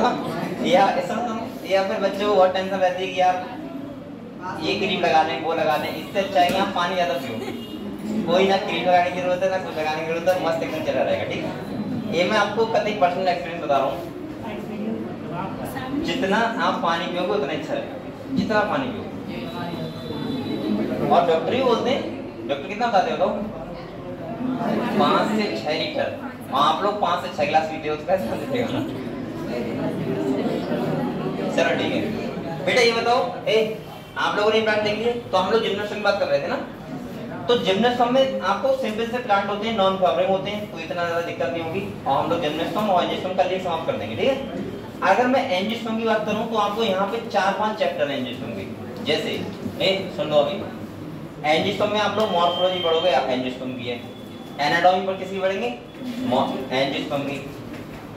या फिर बच्चों को बहुत टेंशन रहती है कि यार ये क्रीम लगा लें वो लगा लें, इससे अच्छा है कि आप पानी ज़्यादा पियो। कोई ना क्रीम लगाने की जरूरत है ना कुछ लगाने की जरूरत है, मस्त एकदम चला रहेगा, ठीक है। ये मैं आपको कतई पर्सनल एक्सपीरियंस बता रहा हूँ, जितना आप पानी पियोगे उतना अच्छा रहेगा, जितना आप पानी पियोगे। और डॉक्टर ही बोलते हैं, डॉक्टर कितना बताते हो? 5 से 6 लीटर, और आप लोग 5 से 6 गिलास पीते हो तो कैसे समझेगा? चलो ठीक है बेटा, ये बताओ आप लोगों ने प्लांट देख लिए, तो हम लोग जिम्नोस्पर्म की बात कर रहे थे ना। तो जिम्नोस्पर्म में आपको सिंपल से प्लांट होते हैं, नॉन फ्लावरिंग होते हैं, कोई इतना ज्यादा दिक्कत नहीं होगी, और हम लोग जिम्नोस्पर्म और एंजियोस्पर्म कल ही समाप्त कर देंगे, ठीक है। अगर मैं एंजियोस्पर्म की बात करूं तो आपको यहाँ पे 4-5 चैप्टर है एंजियोस्पर्म के। जैसे सुन लो, अभी एंजियोस्पर्म में आप लोग मॉर्फोलॉजी पढ़ोगे, एंजियोस्पर्म की है। एनाटॉमी पर किसकी पढ़ेंगे? एंजियोस्पर्म की।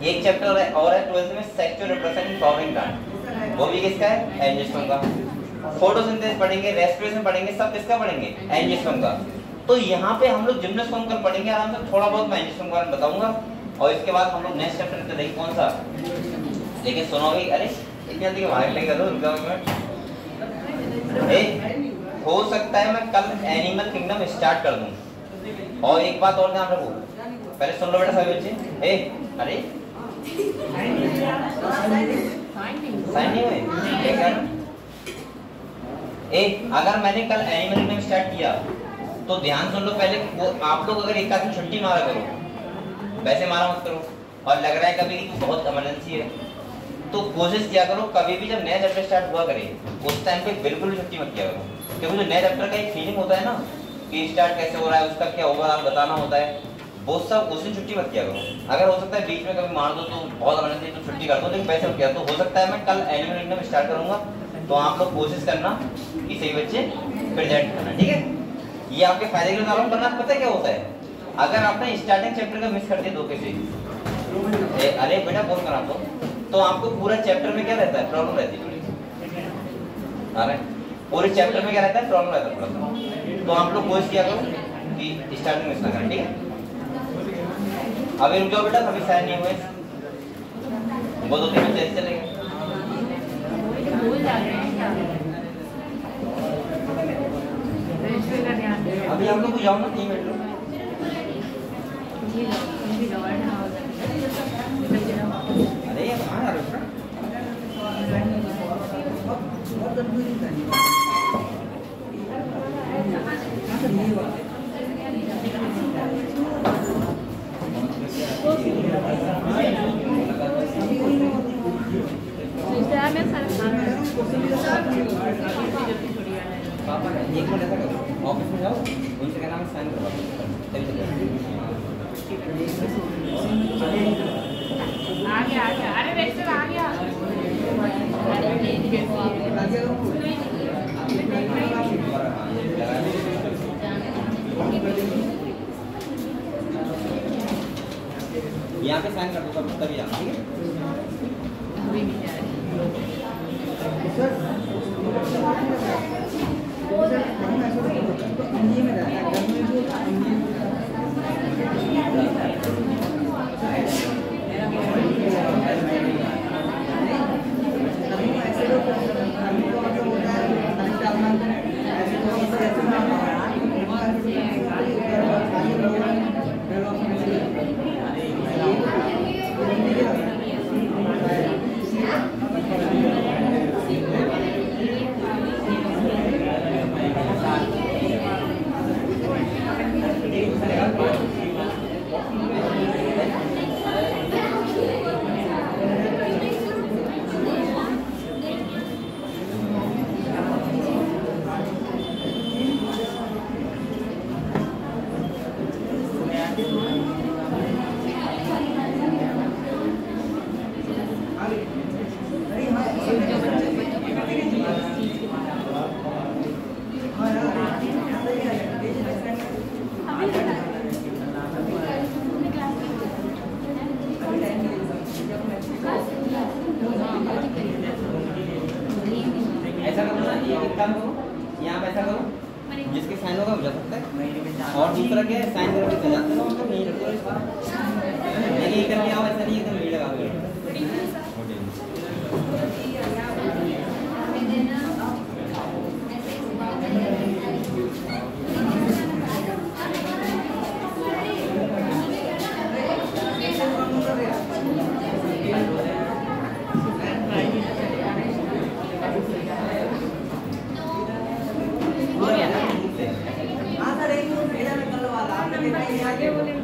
एक चैप्टर और है 12th में, sexual reproduction in flowering plant, वो भी किसका है? एंजियोस्पर्म का। फोटोसिंथेसिस पढ़ेंगे, रेस्पिरेशन पढ़ेंगे, सब किसका पढ़ेंगे? एंजियोस्पर्म का। तो यहाँ पे हम लोग जिम्नोस्पर्म का पढ़ेंगे आराम से, थोड़ा बहुत मैं एंजियोस्पर्म के बारे में बताऊंगा, और इसके बाद हम लोग नेक्स्ट चैप्टर में देखेंगे कौन सा। लेकिन सुनो भाई, अरे इतनी जल्दी भाग लेगा तो रुक जाओ एक मिनट। हो सकता है मैं कल एनिमल किंगडम स्टार्ट कर दूं, और एक बात और ध्यान रखो, पहले सुन लो बेटा सभी बच्चे। अरे साइन नहीं हुए क्या? अगर मैंने कल एनिमल किंगडम स्टार्ट किया तो ध्यान सुन लो पहले, वो आप लोग अगर एक आधी छुट्टी मारा करो, वैसे मारा मत करो, और लग रहा है कभी बहुत इमरजेंसी है तो कोशिश किया करो कभी भी जब नया चैप्टर स्टार्ट हुआ करे उस टाइम पे बिल्कुल भी छुट्टी मत किया करो, क्योंकि जो नया चैप्टर का एक फीलिंग होता है ना कि स्टार्ट कैसे हो रहा है, उसका क्या होगा बताना होता है, वो सब उस दिन छुट्टी मत किया करो। अगर हो सकता है बीच में कभी मार दो तो बहुत आनंद है तो छुट्टी कर दो, लेकिन वैसे मत किया। तो हो सकता है मैं कल एनुअल एग्जाम स्टार्ट करूंगा, तो आप लोग कोशिश करना कि सही बच्चे प्रेजेंट करना, ठीक है। ये आपके फायदे के लिए बता रहा हूं, वरना पता है क्या होता है, अगर आपने स्टार्टिंग चैप्टर का मिस कर दिया धोखे से, अरे बेटा बोल कर आप तो आपको पूरा चैप्टर में क्या रहता है, प्रॉब्लम रहती है थोड़ी। अरे पूरे चैप्टर में क्या रहता है, प्रॉब्लम रहता है थोड़ा। तो आप लोग कोशिश किया करो कि स्टार्टिंग मिस ना करें, ठीक है। अभी रुक जाओ बेटा, अभी साइन नहीं हुए, वो 2-3 मिनट जैसे चलेंगे। अभी आप लोग जाओ ना 3 मिनट लो। अरे ये कहाँ जा रहे हो? पापा एक मिनट ऐसा करो, ऑफिस में जाओ, उनसे कहना मैं साइन करवा आ गया अरे वैसे आ गया। यहाँ पे साइन कर दो तभी जाना, ठीक है। ऐसा करो ना, ये एक काम करो, यहाँ पे ऐसा करो, जिसके साइन होगा जा सकता है, और दूसरा क्या है साइन करके चले जाते हो, मतलब नहीं रखते हो इसका, ये करके आओ, ऐसा नहीं एकदम भीड़ लगा हुआ। हाँ सर, एक भेजा मैं कल वाला, आपने देखा ये आगे बोले